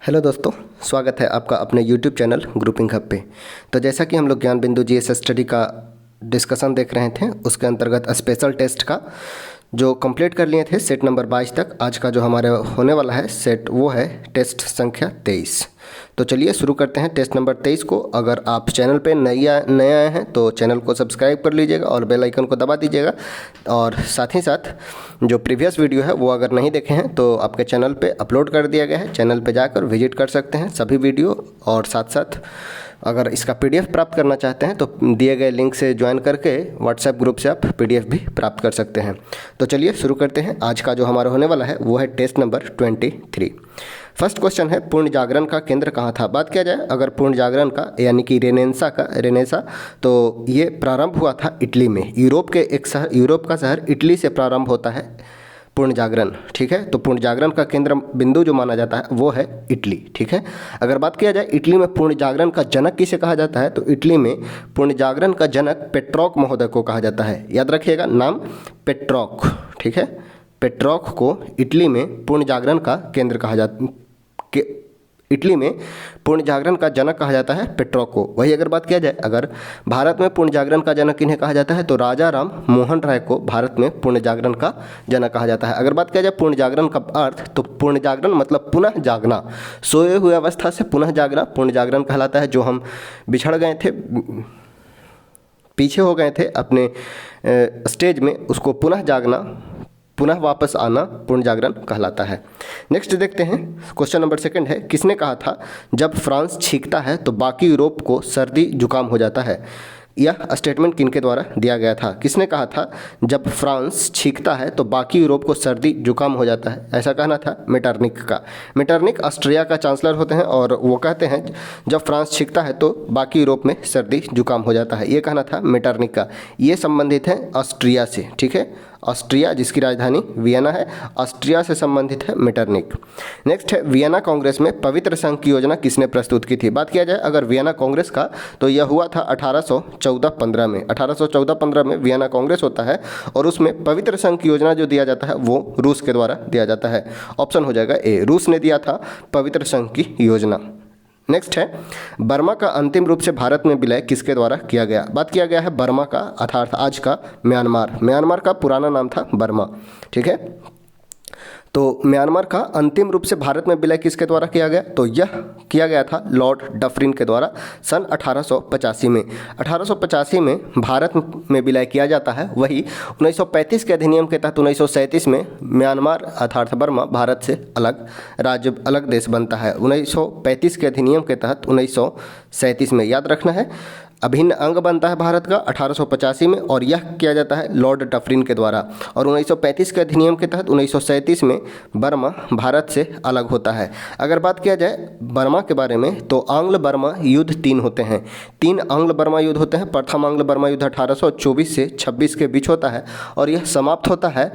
Hello दोस्तों, स्वागत है आपका अपने यूट्यूब चैनल ग्रुपिंग हब पे। तो जैसा कि हम लोग ज्ञान बिंदु जीएस स्टडी का डिस्कशन देख रहे थे, उसके अंतर्गत स्पेशल टेस्ट का जो कंप्लीट कर लिए थे सेट नंबर 22 तक। आज का जो हमारे होने वाला है सेट वो है टेस्ट संख्या 23। तो चलिए शुरू करते हैं टेस्ट नंबर 23 को। अगर आप चैनल पे नए आए हैं तो चैनल को सब्सक्राइब कर लीजिएगा और बेल आइकन को दबा दीजिएगा। और साथ ही साथ जो प्रीवियस वीडियो है वो अगर नहीं देखे हैं तो आपके चैनल पे अपलोड कर दिया गया है, चैनल पे जाकर विजिट कर सकते हैं सभी वीडियो। और साथ साथ अगर इसका पीडीएफ प्राप्त करना चाहते हैं तो दिए गए लिंक से ज्वाइन करके व्हाट्सएप ग्रुप से आप पीडीएफ भी प्राप्त कर सकते हैं। तो चलिए शुरू करते हैं। आज का जो हमारा होने वाला है वो है टेस्ट नंबर 23। फर्स्ट क्वेश्चन है, पूर्ण जागरण का केंद्र कहाँ था। बात किया जाए अगर पूर्ण जागरण का यानी कि रेनेसा तो ये प्रारंभ हुआ था इटली में। यूरोप का शहर इटली से प्रारंभ होता है पूर्ण जागरण, ठीक है। तो पूर्ण जागरण का केंद्र बिंदु जो माना जाता है वो है इटली, ठीक है। अगर बात किया जाए इटली में पूर्ण जागरण का जनक किसे कहा जाता है, तो इटली में पूर्ण जागरण का जनक पेट्रॉक महोदय को कहा जाता है। याद रखिएगा नाम पेट्रॉक, ठीक है। पेट्रॉक को इटली में पूर्ण जागरण का केंद्र कहा जाता इटली में पूर्ण जागरण का जनक कहा जाता है पेट्रॉक को। वही अगर बात किया जाए अगर भारत में पूर्ण जागरण का जनक किन्हें कहा जाता है, तो राजा राम मोहन राय को भारत में पूर्ण जागरण का जनक कहा जाता है। अगर बात किया जाए पूर्ण जागरण का अर्थ, तो पूर्ण जागरण मतलब पुनः जागना, सोए हुए अवस्था से पुनः जागना पूर्ण जागरण कहलाता है। जो हम बिछड़ गए थे, पीछे हो गए थे अपने स्टेज में, उसको पुनः जागना, पुनः वापस आना पूर्ण जागरण कहलाता है। नेक्स्ट देखते हैं, क्वेश्चन नंबर 2 है, किसने कहा था जब फ्रांस छींकता है तो बाकी यूरोप को सर्दी जुकाम हो जाता है। यह स्टेटमेंट किनके द्वारा दिया गया था। किसने कहा था जब फ्रांस छींकता है तो बाकी यूरोप को सर्दी जुकाम हो जाता है। ऐसा कहना था मेटरनिक का। मेटरनिक ऑस्ट्रिया का चांसलर होते हैं और वो कहते हैं जब फ्रांस छींकता है तो बाकी यूरोप में सर्दी जुकाम हो जाता है। ये कहना था मेटरनिक का। ये संबंधित है ऑस्ट्रिया से, ठीक है। ऑस्ट्रिया जिसकी राजधानी वियना है, ऑस्ट्रिया से संबंधित है मेटरनिक। नेक्स्ट है, वियना कांग्रेस में पवित्र संघ की योजना किसने प्रस्तुत की थी। बात किया जाए अगर वियना कांग्रेस का, तो यह हुआ था 1814-15 में। 1814-15 में वियना कांग्रेस होता है और उसमें पवित्र संघ की योजना जो दिया जाता है वो रूस के द्वारा दिया जाता है। ऑप्शन हो जाएगा ए, रूस ने दिया था पवित्र संघ की योजना। नेक्स्ट है, बर्मा का अंतिम रूप से भारत में विलय किसके द्वारा किया गया। बात किया गया है बर्मा का, अर्थात आज का म्यांमार का पुराना नाम था बर्मा, ठीक है। तो म्यांमार का अंतिम रूप से भारत में विलय किसके द्वारा किया गया, तो यह किया गया था लॉर्ड डफरिन के द्वारा सन 1885 में। 1885 में भारत में विलय किया जाता है। वही 1935 के अधिनियम के तहत 1937 में म्यांमार अर्थात बर्मा भारत से अलग देश बनता है। 1935 के अधिनियम के तहत 1937 में, याद रखना है, अभिन्न अंग बनता है भारत का 1885 में, और यह किया जाता है लॉर्ड डफरिन के द्वारा। और 1935 के अधिनियम के तहत 1937 में बर्मा भारत से अलग होता है। अगर बात किया जाए बर्मा के बारे में, तो आंग्ल बर्मा युद्ध 3 होते हैं। 3 आंग्ल बर्मा युद्ध होते हैं। प्रथम आंग्ल बर्मा युद्ध 1824 से 26 के बीच होता है और यह समाप्त होता है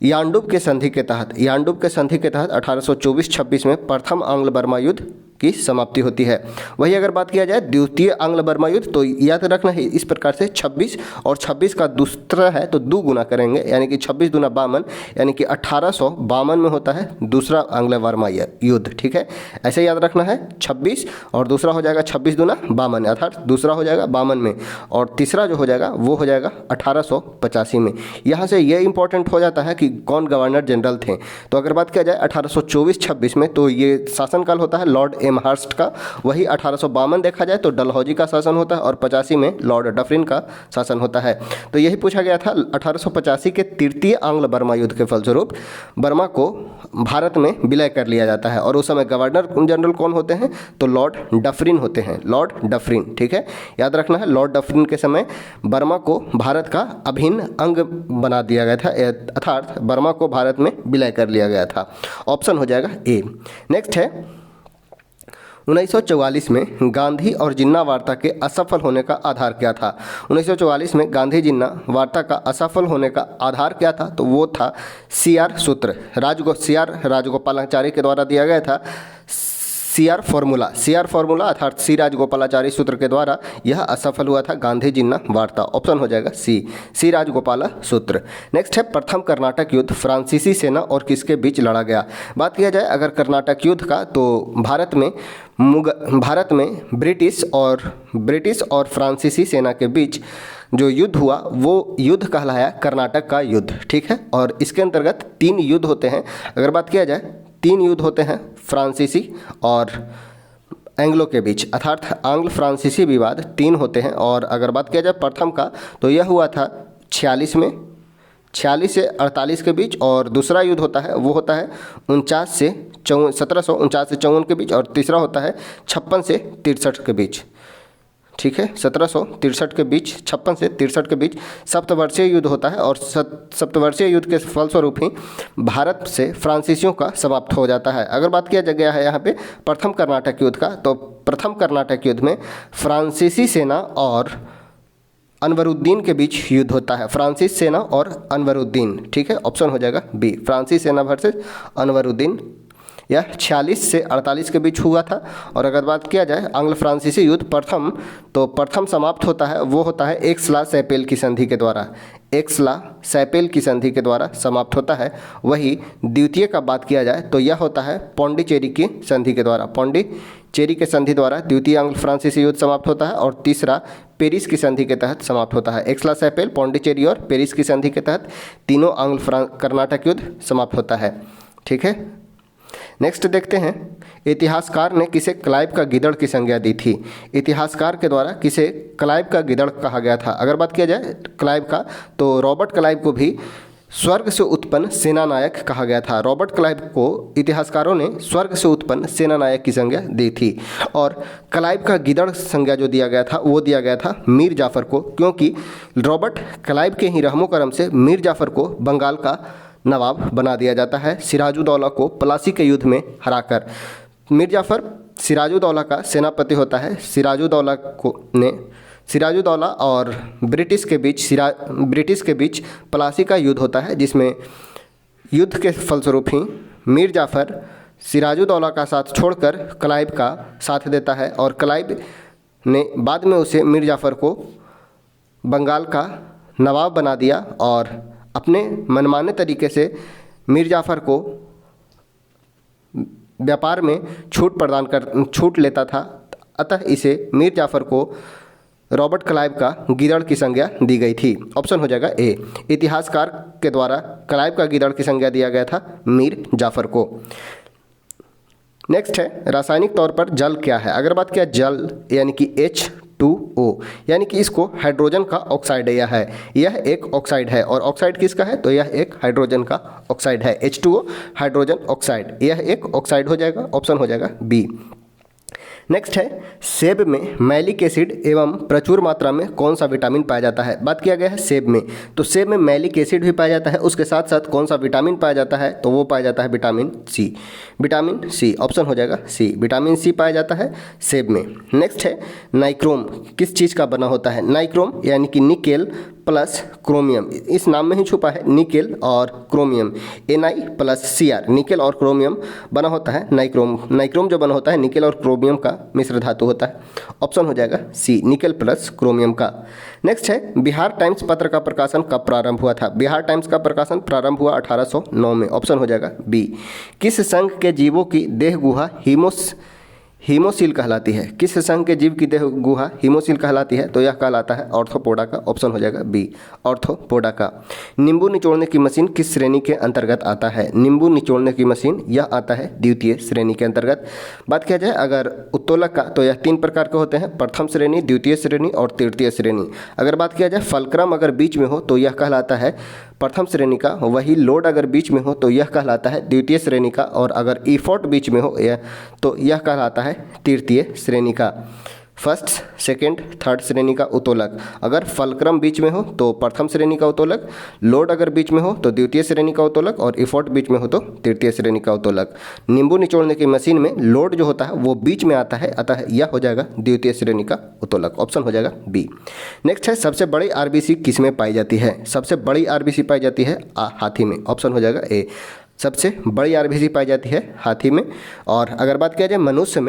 यानडुब के संधि के तहत। यानडुब के संधि के तहत 1824-26 में प्रथम आंग्ल बर्मा युद्ध की समाप्ति होती है। वही अगर बात किया जाए द्वितीय आंग्ल बर्मा युद्ध, तो याद रखना है इस प्रकार से 26 और 26 का दूसरा है तो 2 गुना करेंगे, यानी कि 26 दूना 52, यानी कि 1852 में होता है दूसरा आंग्ल बर्मा युद्ध, ठीक है। ऐसे याद रखना है 26 और दूसरा हो जाएगा 26 दूना 52, अर्थात दूसरा हो जाएगा 52 में और तीसरा जो हो जाएगा वो हो जाएगा 1885 में। यहाँ से ये इंपॉर्टेंट हो जाता है कि कौन गवर्नर जनरल थे। तो अगर बात किया जाए 1824-26 में, तो ये शासनकाल होता है लॉर्ड एमहर्स्ट का। वही 1852 देखा जाए तो डलहौजी का शासन होता है और 85 में लॉर्ड डफरिन का शासन होता है। तो यही पूछा गया था 1885 के तृतीय आंग्ल बर्मा युद्ध के फलस्वरूप बर्मा को भारत में विलय कर लिया जाता है। और उस समय गवर्नर जनरल कौन होते हैं, तो लॉर्ड डफरिन होते हैं, लॉर्ड डफरिन, ठीक है। याद रखना है लॉर्ड डफरिन के समय बर्मा को भारत का अभिन्न अंग बना दिया गया था, अर्थात बर्मा को भारत में विलय कर लिया गया था। ऑप्शन हो जाएगा ए। नेक्स्ट है, 1944 में गांधी और जिन्ना वार्ता के असफल होने का आधार क्या था। 1944 में गांधी जिन्ना वार्ता का असफल होने का आधार क्या था, तो वो था CR सूत्र। CR राजगोपालाचारी के द्वारा दिया गया था सी आर फॉर्मूला अर्थात सी राजगोपालाचारी सूत्र के द्वारा यह असफल हुआ था गांधी जिन्ना वार्ता। ऑप्शन हो जाएगा सी राजगोपाला सूत्र। नेक्स्ट है प्रथम कर्नाटक युद्ध फ्रांसीसी सेना और किसके बीच लड़ा गया। बात किया जाए अगर कर्नाटक युद्ध का तो भारत में ब्रिटिश और फ्रांसीसी सेना के बीच जो युद्ध हुआ वो युद्ध कहलाया कर्नाटक का युद्ध, ठीक है। और इसके अंतर्गत 3 युद्ध होते हैं। अगर बात किया जाए 3 युद्ध होते हैं फ्रांसीसी और एंग्लो के बीच, अर्थात आंग्ल फ्रांसीसी विवाद 3 होते हैं। और अगर बात किया जाए प्रथम का तो यह हुआ था 46 में, 46 से 48 के बीच। और दूसरा युद्ध होता है वो होता है 1749 से 54 के बीच। और तीसरा होता है 56 से 63 के बीच, ठीक है। 1763 के बीच, 56 से 63 के बीच सप्तवर्षीय युद्ध होता है। और सप्तवर्षीय युद्ध के फलस्वरूप ही भारत से फ्रांसीसियों का समाप्त हो जाता है। अगर बात किया गया है यहाँ पे प्रथम कर्नाटक युद्ध का तो प्रथम कर्नाटक युद्ध में फ्रांसीसी सेना और अनवरुद्दीन के बीच युद्ध होता है। फ्रांसीस सेना और अनवरुद्दीन, ठीक है। ऑप्शन हो जाएगा बी, फ्रांसीस सेना वर्सेस अनवरुद्दीन। यह 46 से 48 के बीच हुआ था। और अगर बात किया जाए आंग्ल फ्रांसीसी युद्ध प्रथम समाप्त होता है वो होता है एक्स-ला-सैपेल की संधि के द्वारा। एक्स-ला-सैपेल की संधि के द्वारा समाप्त होता है। वही द्वितीय का बात किया जाए तो यह होता है पौंडीचेरी की संधि के द्वारा। पौंडीचेरी के संधि द्वारा द्वितीय आंग्ल फ्रांसीसी युद्ध समाप्त होता है। और तीसरा पेरिस की संधि के तहत समाप्त होता है। एक्स-ला-सैपेल, पौंडीचेरी और पेरिस की संधि के तहत तीनों आंग्ल कर्नाटक युद्ध समाप्त होता है, ठीक है। नेक्स्ट देखते हैं इतिहासकार ने किसे क्लाइव का गीदड़ की संज्ञा दी थी। इतिहासकार के द्वारा किसे क्लाइव का गीदड़ कहा गया था। अगर बात किया जाए क्लाइव का तो रॉबर्ट क्लाइव को भी स्वर्ग से उत्पन्न सेनानायक कहा गया था। रॉबर्ट क्लाइव को इतिहासकारों ने स्वर्ग से उत्पन्न सेनानायक की संज्ञा दी थी। और क्लाइव का गीदड़ संज्ञा जो दिया गया था वो दिया गया था मीर जाफ़र को, क्योंकि रॉबर्ट क्लाइव के ही रहमो करम से मीर जाफ़र को बंगाल का नवाब बना दिया जाता है सिराजुद्दौला को प्लासी के युद्ध में हराकर। मीर जाफ़र सिराजुद्दौला का सेनापति होता है। सिराजुद्दौला और ब्रिटिश के बीच प्लासी का युद्ध होता है, जिसमें युद्ध के फलस्वरूप ही मीर जाफ़र सिराजुद्दौला का साथ छोड़कर क्लाइव का साथ देता है। और क्लाइव ने बाद में उसे मीर जाफ़र को बंगाल का नवाब बना दिया और अपने मनमाने तरीके से मीर जाफ़र को व्यापार में छूट लेता था। अतः इसे मीर जाफ़र को रॉबर्ट क्लाइव का गीदड़ की संज्ञा दी गई थी। ऑप्शन हो जाएगा ए, इतिहासकार के द्वारा क्लाइव का गीदड़ की संज्ञा दिया गया था मीर जाफ़र को। नेक्स्ट है रासायनिक तौर पर जल क्या है। अगर बात किया जल यानी कि H2O, यानी कि इसको हाइड्रोजन का ऑक्साइड यह एक ऑक्साइड है। और ऑक्साइड किसका है तो यह एक हाइड्रोजन का ऑक्साइड है। H2O हाइड्रोजन ऑक्साइड, यह एक ऑक्साइड हो जाएगा। ऑप्शन हो जाएगा बी। नेक्स्ट है सेब में मैलिक एसिड एवं प्रचुर मात्रा में कौन सा विटामिन पाया जाता है। बात किया गया है सेब में, तो सेब में मैलिक एसिड भी पाया जाता है, उसके साथ साथ कौन सा विटामिन पाया जाता है तो वो पाया जाता है विटामिन सी। ऑप्शन हो जाएगा सी, विटामिन सी पाया जाता है सेब में। नेक्स्ट है नाइक्रोम किस चीज़ का बना होता है। नाइक्रोम यानी कि निकेल प्लस क्रोमियम, इस नाम में ही छुपा है निकेल और क्रोमियम। Na+Cr, निकेल और क्रोमियम बना होता है नाइक्रोम जो बना होता है निकेल और क्रोमियम का मिश्र धातु होता है। ऑप्शन हो जाएगा सी, निकेल प्लस क्रोमियम का। नेक्स्ट है बिहार टाइम्स पत्र का प्रकाशन कब प्रारंभ हुआ था। बिहार टाइम्स का प्रकाशन प्रारंभ हुआ 1809 में। ऑप्शन हो जाएगा बी। किस संघ के जीवों की देह गुहा हीमोसील कहलाती है। किस संघ के जीव की देह गुहा हीमोसील कहलाती है तो यह कहलाता है ऑर्थोपोडा का। ऑप्शन हो जाएगा बी, ऑर्थोपोडा का। नींबू निचोड़ने की मशीन किस श्रेणी के अंतर्गत आता है। नींबू निचोड़ने की मशीन यह आता है द्वितीय श्रेणी के अंतर्गत। बात किया जाए अगर उत्तोलक का तो यह 3 प्रकार के होते हैं, प्रथम श्रेणी, द्वितीय श्रेणी और तृतीय श्रेणी। अगर बात किया जाए फलक्रम अगर बीच में हो तो यह कहलाता है प्रथम श्रेणी का, वही लोड अगर बीच में हो तो यह कहलाता है द्वितीय श्रेणी का, और अगर इफोर्ट बीच में हो तो यह कहलाता है तृतीय श्रेणी का। फर्स्ट, सेकंड, थर्ड श्रेणी का उत्तोलक। अगर फलक्रम बीच में हो तो प्रथम श्रेणी का उत्तोलक, लोड अगर बीच में हो तो द्वितीय श्रेणी का उत्तोलक, और इफोर्ट बीच में हो तो तृतीय श्रेणी का उत्तोलक। नींबू निचोड़ने की मशीन में लोड जो होता है वो बीच में आता है, अतः यह हो जाएगा द्वितीय श्रेणी का उत्तोलक। ऑप्शन हो जाएगा बी। नेक्स्ट है सबसे बड़ी आरबीसी किस में पाई जाती है। सबसे बड़ी आरबीसी पाई जाती है हाथी में। ऑप्शन हो जाएगा ए। सबसे बड़ी आरबीसी पाई जाती है हाथी में। और अगर बात किया जाए मनुष्य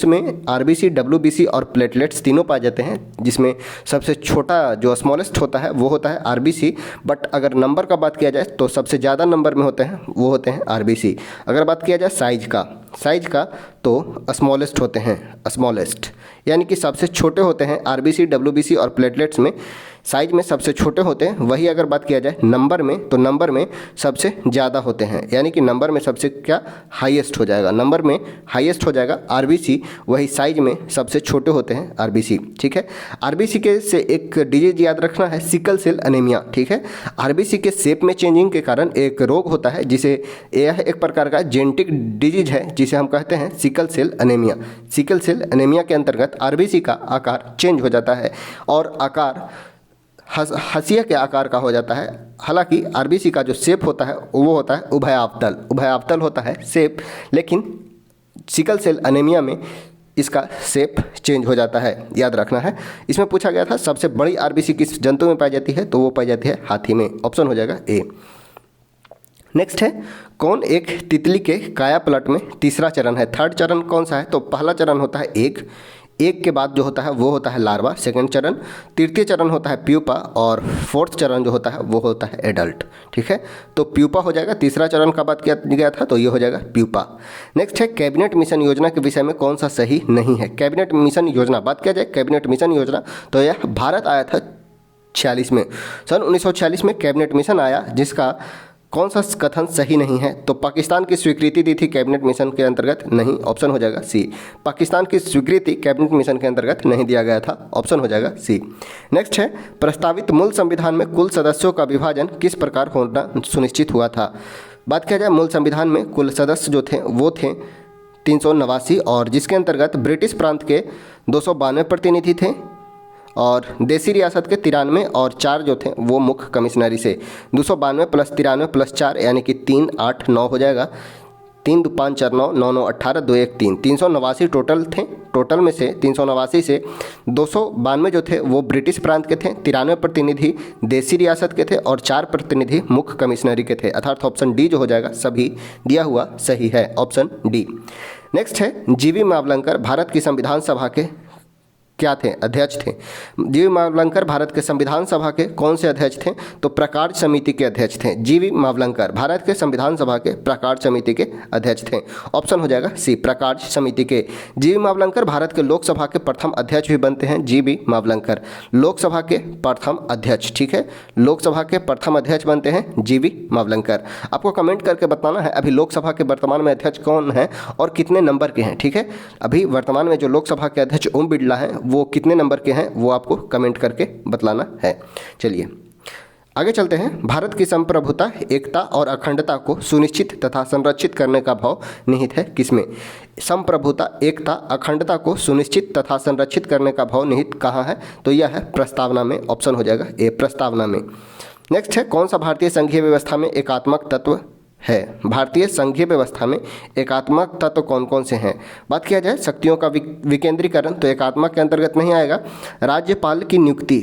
में आरबीसी, डब्ल्यूबीसी और प्लेटलेट्स तीनों पाए जाते हैं, जिसमें सबसे छोटा जो स्मॉलेस्ट होता है वो होता है आरबीसी। बट अगर नंबर का बात किया जाए तो सबसे ज़्यादा नंबर में होते हैं वो होते हैं आरबीसी। अगर बात किया जाए साइज का तो स्मॉलेस्ट होते हैं, स्मॉलेस्ट यानी कि सबसे छोटे होते हैं आरबीसी, डब्ल्यूबीसी और प्लेटलेट्स में साइज में सबसे छोटे होते हैं। वही अगर बात किया जाए नंबर में तो नंबर में सबसे ज़्यादा होते हैं, यानी कि नंबर में सबसे क्या हाईएस्ट हो जाएगा, नंबर में हाईएस्ट हो जाएगा आरबीसी। वही साइज में सबसे छोटे होते हैं आरबीसी। ठीक है, आरबीसी के से एक डिजीज याद रखना है, सिकल सेल एनीमिया। ठीक है, आरबीसी के शेप में चेंजिंग के कारण एक रोग होता है जिसे, यह एक प्रकार का जेनेटिक डिजीज है जिसे हम कहते हैं sickle cell anaemia. Sickle cell anaemia के अंतर्गत आरबीसी का आकार चेंज हो जाता है और आकार हंसिया के आकार का हो जाता है। हालांकि आरबीसी का जो शेप होता है वो होता है उभयावतल होता है शेप, लेकिन सिकल सेल एनीमिया में इसका शेप चेंज हो जाता है, याद रखना है। इसमें पूछा गया था सबसे बड़ी आरबीसी किस जंतु में पाई जाती है, तो वो पाई जाती है हाथी में। ऑप्शन हो जाएगा ए। नेक्स्ट है, कौन एक तितली के काया पलट में तीसरा चरण है। थर्ड चरण कौन सा है, तो पहला चरण होता है एक के बाद जो होता है वो होता है लार्वा, सेकंड चरण। तृतीय चरण होता है प्यूपा और फोर्थ चरण जो होता है वो होता है एडल्ट। ठीक है, तो प्यूपा हो जाएगा। तीसरा चरण का बात किया गया था तो ये हो जाएगा प्यूपा। नेक्स्ट है, कैबिनेट मिशन योजना के विषय में कौन सा सही नहीं है। कैबिनेट मिशन योजना, बात किया जाए कैबिनेट मिशन योजना तो यह भारत आया था 46 में, सन 1946 में कैबिनेट मिशन आया, जिसका कौन सा कथन सही नहीं है, तो पाकिस्तान की स्वीकृति दी थी कैबिनेट मिशन के अंतर्गत, नहीं। ऑप्शन हो जाएगा सी, पाकिस्तान की स्वीकृति कैबिनेट मिशन के अंतर्गत नहीं दिया गया था। ऑप्शन हो जाएगा सी। नेक्स्ट है, प्रस्तावित मूल संविधान में कुल सदस्यों का विभाजन किस प्रकार होना सुनिश्चित हुआ था। बात किया जाए मूल संविधान में कुल सदस्य जो थे वो थे 389, और जिसके अंतर्गत ब्रिटिश प्रांत के 292 प्रतिनिधि थे और देसी रियासत के 93 और 4 जो थे वो मुख्य कमिश्नरी से। 292 प्लस 93 प्लस 4 यानी कि 3 8 9 हो जाएगा। 3 2 5 4 9 9 9 18 2 1 3 389 टोटल थे। टोटल में से 389 से 292 जो थे वो ब्रिटिश प्रांत के थे, 93 प्रतिनिधि देसी रियासत के थे और 4 प्रतिनिधि मुख्य कमिश्नरी के थे। अर्थात ऑप्शन डी जो हो जाएगा सभी दिया हुआ सही है, ऑप्शन डी। नेक्स्ट है, जीवी मावलंकर भारत की संविधान सभा के क्या थे, अध्यक्ष थे। जीवी मावलंकर भारत के संविधान सभा के कौन से अध्यक्ष थे, तो प्रकार्य समिति के अध्यक्ष थे। जीवी मावलंकर भारत के संविधान सभा के प्रकार्य समिति के अध्यक्ष थे। ऑप्शन हो जाएगा सी, प्रकार्य समिति के। जीवी मावलंकर भारत के लोकसभा के प्रथम अध्यक्ष भी बनते हैं। जीवी मावलंकर लोकसभा के प्रथम अध्यक्ष, ठीक है, लोकसभा के प्रथम अध्यक्ष बनते हैं जीवी मावलंकर। आपको कमेंट करके बताना है अभी लोकसभा के वर्तमान में अध्यक्ष कौन है और कितने नंबर के हैं। ठीक है, अभी वर्तमान में जो लोकसभा के अध्यक्ष ओम बिरला हैं वो कितने नंबर के हैं वो आपको कमेंट करके बतलाना है। चलिए आगे चलते हैं। भारत की संप्रभुता, एकता और अखंडता को सुनिश्चित तथा संरक्षित करने का भाव निहित है किसमें। संप्रभुता, एकता, अखंडता को सुनिश्चित तथा संरक्षित करने का भाव निहित कहाँ है, तो यह है प्रस्तावना में। ऑप्शन हो जाएगा ए, प्रस्तावना में। नेक्स्ट है, कौन सा भारतीय संघीय व्यवस्था में एकात्मक तत्व है। भारतीय संघीय व्यवस्था में एकात्मक तत्व कौन कौन से हैं। बात किया जाए शक्तियों का विकेंद्रीकरण तो एकात्मक के अंतर्गत नहीं आएगा। राज्यपाल की नियुक्ति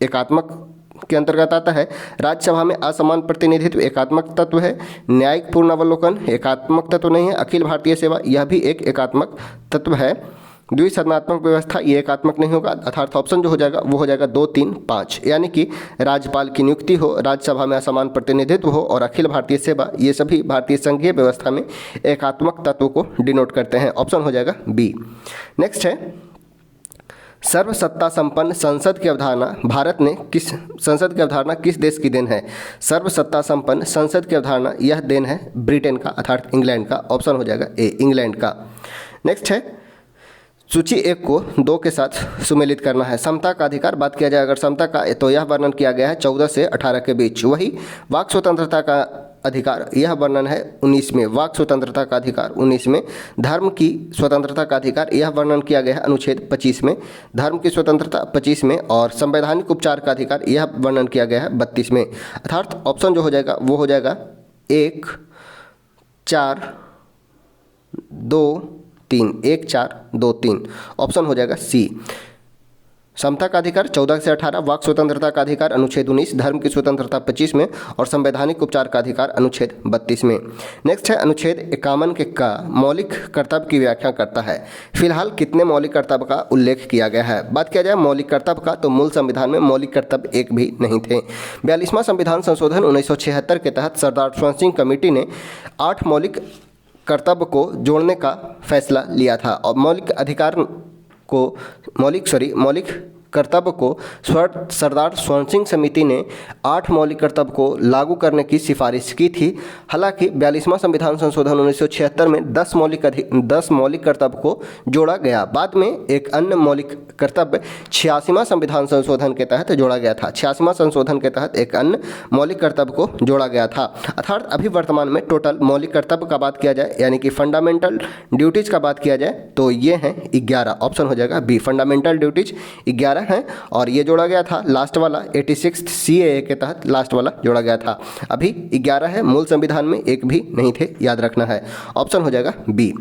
एकात्मक के अंतर्गत आता है। राज्यसभा में असमान प्रतिनिधित्व एकात्मक तत्व है। न्यायिक पूर्णावलोकन एकात्मक तत्व नहीं है। अखिल भारतीय सेवा यह भी एक एकात्मक तत्व है। द्विसदनात्मक व्यवस्था ये एकात्मक नहीं होगा। अर्थात ऑप्शन जो हो जाएगा वो हो जाएगा 2 3 5, यानी कि राज्यपाल की नियुक्ति हो, राज्यसभा में असमान प्रतिनिधित्व हो और अखिल भारतीय सेवा, ये सभी भारतीय संघीय व्यवस्था में एकात्मक तत्व को डिनोट करते हैं। ऑप्शन हो जाएगा बी। नेक्स्ट है, सर्वसत्ता संपन्न संसद की अवधारणा भारत ने किस देश की देन है। सर्वसत्ता संपन्न संसद की अवधारणा यह देन है ब्रिटेन का, अर्थात इंग्लैंड का। ऑप्शन हो जाएगा ए, इंग्लैंड का। नेक्स्ट है, सूची 1 को 2 के साथ सुमेलित करना है। समता का अधिकार, बात किया जाए अगर समता का, तो यह वर्णन किया गया है 14 से 18 के बीच। वही वाक स्वतंत्रता का अधिकार, यह वर्णन है 19 में। वाक स्वतंत्रता का अधिकार 19 में। धर्म की स्वतंत्रता का अधिकार, यह वर्णन किया गया है अनुच्छेद 25 में। धर्म की स्वतंत्रता 25 में। और संवैधानिक उपचार का अधिकार, यह वर्णन किया गया है 32 में। अर्थात ऑप्शन जो हो जाएगा वो हो जाएगा 1 4 2 3, 1 4 2 3। ऑप्शन हो जाएगा सी। समता का अधिकार 14 से 18, वाक स्वतंत्रता का अधिकार अनुच्छेद 19, धर्म की स्वतंत्रता 25 में और संवैधानिक उपचार का अधिकार अनुच्छेद 32 में। नेक्स्ट है अनुच्छेद 51 के का मौलिक कर्तव्य की व्याख्या करता है। फिलहाल कितने मौलिक कर्तव्य का उल्लेख किया गया है? बात किया जाए मौलिक कर्तव्य का तो मूल संविधान में मौलिक कर्तव्य एक भी नहीं थे। 42वां संविधान संशोधन 1976 के तहत सरदार स्वर्ण सिंह कमेटी ने 8 मौलिक कर्तव्य को जोड़ने का फैसला लिया था और मौलिक कर्तव्य को सरदार स्वर्ण सिंह समिति ने 8 मौलिक कर्तव्य को लागू करने की सिफारिश की थी। हालांकि 42वां संविधान संशोधन 1976 में 10 मौलिक कर्तव्य को जोड़ा गया। बाद में एक अन्य मौलिक कर्तव्य 86वां संविधान संशोधन के तहत जोड़ा गया था। 86वां संशोधन के तहत एक अन्य मौलिक कर्तव्य को जोड़ा गया था। अर्थात अभी वर्तमान में टोटल मौलिक कर्तव्य का बात किया जाए यानी कि फंडामेंटल ड्यूटीज़ का बात किया जाए तो ये हैं 11। ऑप्शन हो जाएगा बी, फंडामेंटल ड्यूटीज 11 हैं और ये जोड़ा गया था लास्ट वाला 86 CAA के तहत लास्ट वाला जोड़ा गया था। अभी 11 है, मूल संविधान में एक भी नहीं थे, याद रखना है। ऑप्शन हो जाएगा बी।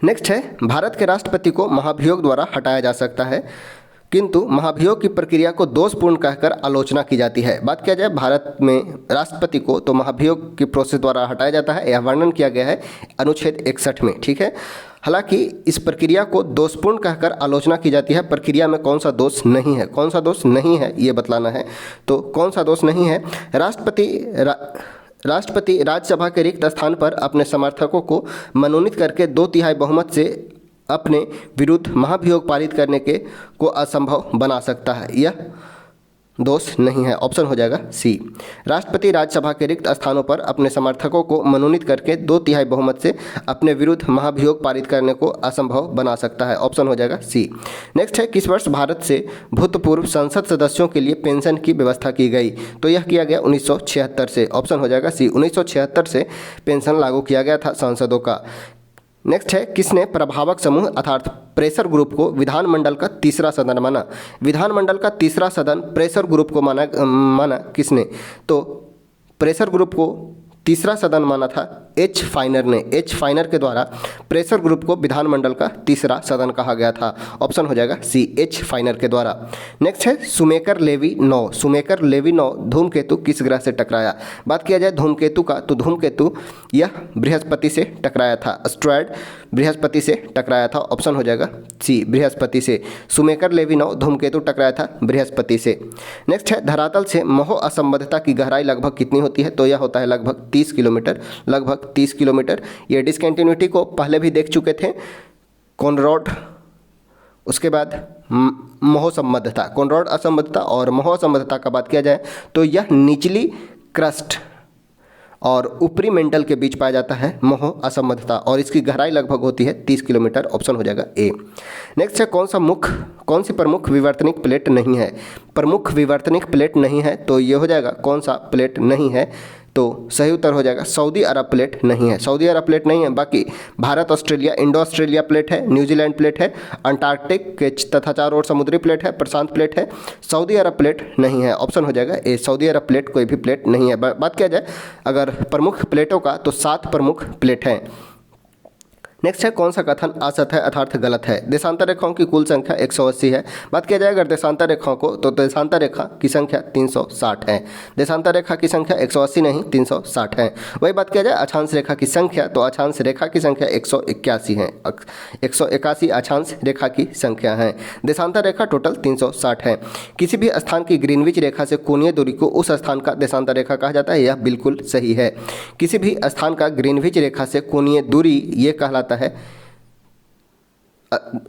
नेक्स्ट है भारत के राष्ट्रपति को महाभियोग द्वारा हटाया जा सकता है किंतु महाभियोग की प्रक्रिया को दोषपूर्ण कहकर आलोचना की जाती है। बात किया जाए भारत में राष्ट्रपति को तो महाभियोग की प्रोसेस द्वारा हटाया जाता है, यह वर्णन किया गया है अनुच्छेद 61 में। ठीक है, हालांकि इस प्रक्रिया को दोषपूर्ण कहकर आलोचना की जाती है। प्रक्रिया में कौन सा दोष नहीं है, कौन सा दोष नहीं है ये बतलाना है। तो कौन सा दोष नहीं है? राष्ट्रपति राज्यसभा के रिक्त स्थान पर अपने समर्थकों को मनोनीत करके 2/3 बहुमत से अपने विरुद्ध महाभियोग पारित करने को असंभव बना सकता है, यह दोष नहीं है। ऑप्शन हो जाएगा सी। राष्ट्रपति राज्यसभा के रिक्त स्थानों पर अपने समर्थकों को मनोनीत करके 2/3 बहुमत से अपने विरुद्ध महाभियोग पारित करने को असंभव बना सकता है। ऑप्शन हो जाएगा सी। नेक्स्ट है किस वर्ष भारत से भूतपूर्व संसद सदस्यों के लिए पेंशन की व्यवस्था की गई? तो यह किया गया 1976 से। ऑप्शन हो जाएगा सी, 1976 से पेंशन लागू किया गया था सांसदों का। नेक्स्ट है किसने प्रभावक समूह अर्थात प्रेशर ग्रुप को विधानमंडल का तीसरा सदन माना? विधानमंडल का तीसरा सदन प्रेशर ग्रुप को माना किसने? तो प्रेशर ग्रुप को तीसरा सदन माना था एच फाइनर ने। एच फाइनर के द्वारा प्रेशर ग्रुप को विधानमंडल का तीसरा सदन कहा गया था। ऑप्शन हो जाएगा सी, एच फाइनर के द्वारा। नेक्स्ट है सुमेकर लेवी 9। सुमेकर लेवी 9 धूमकेतु किस ग्रह से टकराया? बात किया जाए धूमकेतु का तो धूमकेतु यह बृहस्पति से टकराया था, एस्ट्रॉयड बृहस्पति से टकराया था। ऑप्शन हो जाएगा सी, बृहस्पति से। सुमेकर लेवी 9 धूमकेतु टकराया था बृहस्पति से। नेक्स्ट है धरातल से महो असंबद्धता की गहराई लगभग कितनी होती है? तो यह होता है लगभग 30 किलोमीटर, लगभग 30 किलोमीटर। ये डिसकंटिन्यूटी को पहले भी देख चुके थे, कॉनरॉड, उसके बाद महो संबद्धता, कॉनरॉड असंबद्धता और महो असंबद्धता का बात किया जाए तो यह निचली क्रस्ट और ऊपरी मेंटल के बीच पाया जाता है महो असंबद्धता और इसकी गहराई लगभग होती है 30 किलोमीटर। ऑप्शन हो जाएगा ए। नेक्स्ट है कौन सी प्रमुख विवर्तनिक प्लेट नहीं है? प्रमुख विवर्तनिक प्लेट नहीं है तो ये हो जाएगा कौन सा प्लेट नहीं है? तो सही उत्तर हो जाएगा सऊदी अरब प्लेट नहीं है। सऊदी अरब प्लेट नहीं है, बाकी Bharat Australia, Indo Australia plate है, न्यूजीलैंड प्लेट है, अंटार्कटिक के तथा चारों ओर समुद्री प्लेट है, प्रशांत प्लेट है, सऊदी अरब प्लेट नहीं है। ऑप्शन हो जाएगा ए, सऊदी अरब प्लेट कोई भी प्लेट नहीं है। बात किया जाए अगर प्रमुख प्लेटों का तो 7 प्रमुख प्लेट हैं। नेक्स्ट है कौन सा कथन असत्य है अर्थात गलत है? देशांतर रेखाओं की कुल संख्या 180 है। बात किया जाए अगर देशांतर रेखाओं को तो देशांतर रेखा की संख्या 360 है। देशांतर रेखा की संख्या 180 नहीं 360 है। वही बात किया जाए अक्षांश रेखा की संख्या तो अक्षांश रेखा की संख्या 181 है। 181 अक्षांश रेखा की संख्या है। देशांतर रेखा टोटल 360 है। किसी भी स्थान की ग्रीनविच रेखा से कोणीय दूरी को उस स्थान का देशांतर रेखा कहा जाता है, यह बिल्कुल सही है। किसी भी स्थान का ग्रीनविच रेखा से कोणीय दूरी ये कहलाता है,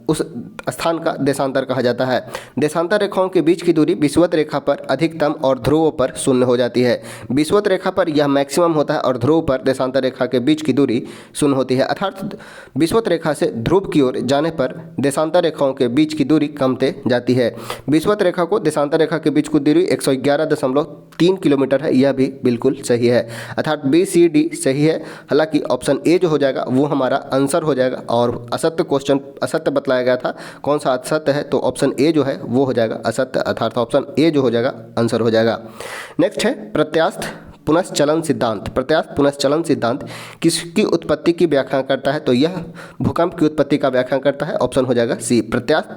उस स्थान का देशांतर कहा जाता है। देशांतर रेखाओं के बीच की दूरी विषुवत रेखा पर अधिकतम और ध्रुवों पर 0 हो जाती है। विषुवत रेखा पर यह मैक्सिमम होता है और ध्रुव पर देशांतर रेखा के बीच की दूरी 0 होती है। अर्थात विषुवत रेखा से ध्रुव की ओर जाने पर देशांतर रेखाओं के बीच की दूरी कमते जाती है। विषुवत रेखा को देशांतर रेखा के बीच की दूरी 111.3 किलोमीटर है, यह भी बिल्कुल सही है। अर्थात BCD सही है। हालांकि ऑप्शन ए जो हो जाएगा वो हमारा आंसर हो जाएगा और असत्य क्वेश्चन असत्य बतलाया गया था। कौन सा असत्य है? तो ऑप्शन ए जो है वो हो जाएगा असत्य, अर्थात ऑप्शन ए जो हो जाएगा आंसर हो जाएगा। नेक्स्ट है प्रत्यास्थ पुनश्चलन सिद्धांत। प्रत्यास्थ पुनश्चलन सिद्धांत किसकी उत्पत्ति की व्याख्या करता है? तो यह भूकंप की उत्पत्ति का व्याख्या करता है। ऑप्शन हो जाएगा सी, प्रत्यास्थ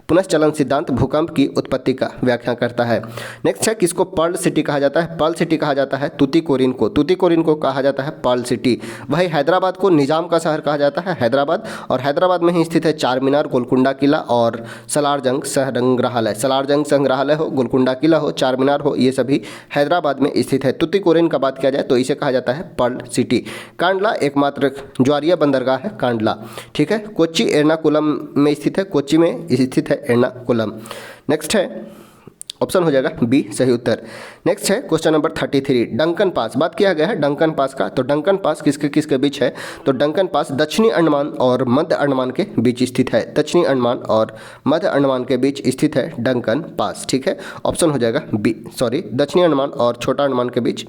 पुनश्चलन सिद्धांत भूकंप की उत्पत्ति का व्याख्या करता है। नेक्स्ट है, किसको पर्ल सिटी कहा जाता है? पर्ल सिटी कहा जाता है तूतीकोरिन को। तूतीकोरिन को कहा जाता है पर्ल सिटी। वही हैदराबाद को निजाम का शहर कहा जाता है, हैदराबाद। और हैदराबाद में ही स्थित है चार मीनार, गोलकुंडा किला और सलारजंग संग्रहालय। सलारजंग संग्रहालय हो, गोलकुंडा किला हो, चार मीनार हो, ये सभी हैदराबाद में स्थित है। तूतीकोरिन का बात किया जाए तो इसे कहा जाता है पर्ल सिटी। कांडला एकमात्र ज्वारीय बंदरगाह है कांडला। ठीक है, कोच्चि एर्नाकुलम में स्थित है, कोच्चि में स्थित है एर्नाकुलम। नेक्स्ट है, ऑप्शन हो जाएगा बी सही उत्तर। नेक्स्ट है क्वेश्चन नंबर 33, डंकन पास। बात किया गया है डंकन पास का, तो डंकन पास किसके किसके बीच है? तो डंकन पास दक्षिणी अंडमान और मध्य अंडमान के बीच स्थित है। दक्षिणी अंडमान और मध्य अंडमान के बीच स्थित है डंकन पास। ठीक है, ऑप्शन हो जाएगा बी, सॉरी, दक्षिणी अंडमान और छोटा अंडमान के बीच,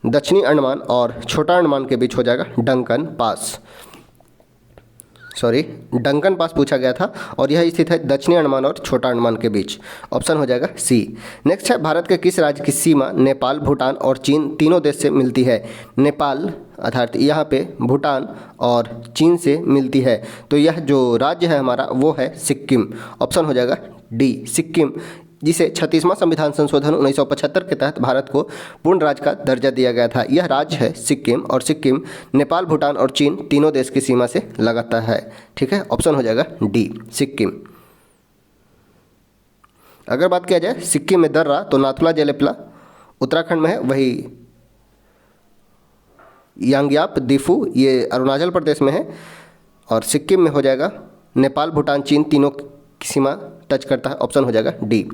दक्षिणी अंडमान और छोटा अंडमान के बीच हो जाएगा Duncan pass. Sorry, Duncan pass पूछा गया था और यह स्थित है दक्षिणी अंडमान और छोटा अंडमान के बीच। ऑप्शन हो जाएगा सी। नेक्स्ट है, भारत के किस राज्य की सीमा नेपाल, भूटान और चीन तीनों देश से मिलती है? नेपाल अर्थात यहाँ पे भूटान और चीन से मिलती है। तो यह जो राज्य है हमारा वो है सिक्किम। ऑप्शन हो जाएगा डी सिक्किम, जिसे 36वां संविधान संशोधन 1975 के तहत भारत को पूर्ण राज्य का दर्जा दिया गया था। यह राज्य है सिक्किम और सिक्किम नेपाल, भूटान और चीन तीनों देश की सीमा से लगाता है। ठीक है, ऑप्शन हो जाएगा डी सिक्किम। अगर बात किया जाए सिक्किम में दर्रा तो नाथुला जेलेपला उत्तराखंड में है, वही यांग्याप दीफू ये अरुणाचल प्रदेश में है और सिक्किम में हो जाएगा नेपाल, भूटान, चीन तीनों की सीमा टच करता है। ऑप्शन हो जाएगा डी।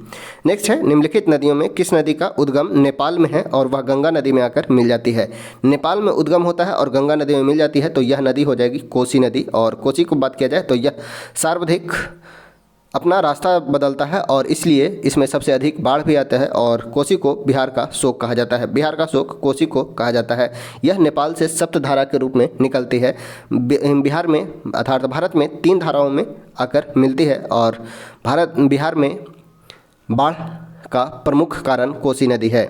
नेक्स्ट है, निम्नलिखित नदियों में किस नदी का उद्गम नेपाल में है और वह गंगा नदी में आकर मिल जाती है? नेपाल में उद्गम होता है और गंगा नदी में मिल जाती है, तो यह नदी हो जाएगी कोसी नदी। और कोसी को बात किया जाए तो यह सर्वाधिक अपना रास्ता बदलता है और इसलिए इसमें सबसे अधिक बाढ़ भी आता है और कोसी को बिहार का शोक कहा जाता है। बिहार का शोक कोसी को कहा जाता है। यह नेपाल से सप्तधारा के रूप में निकलती है। बिहार में अर्थात भारत में 3 धाराओं में आकर मिलती है और बिहार में बाढ़ का प्रमुख कारण कोसी नदी है।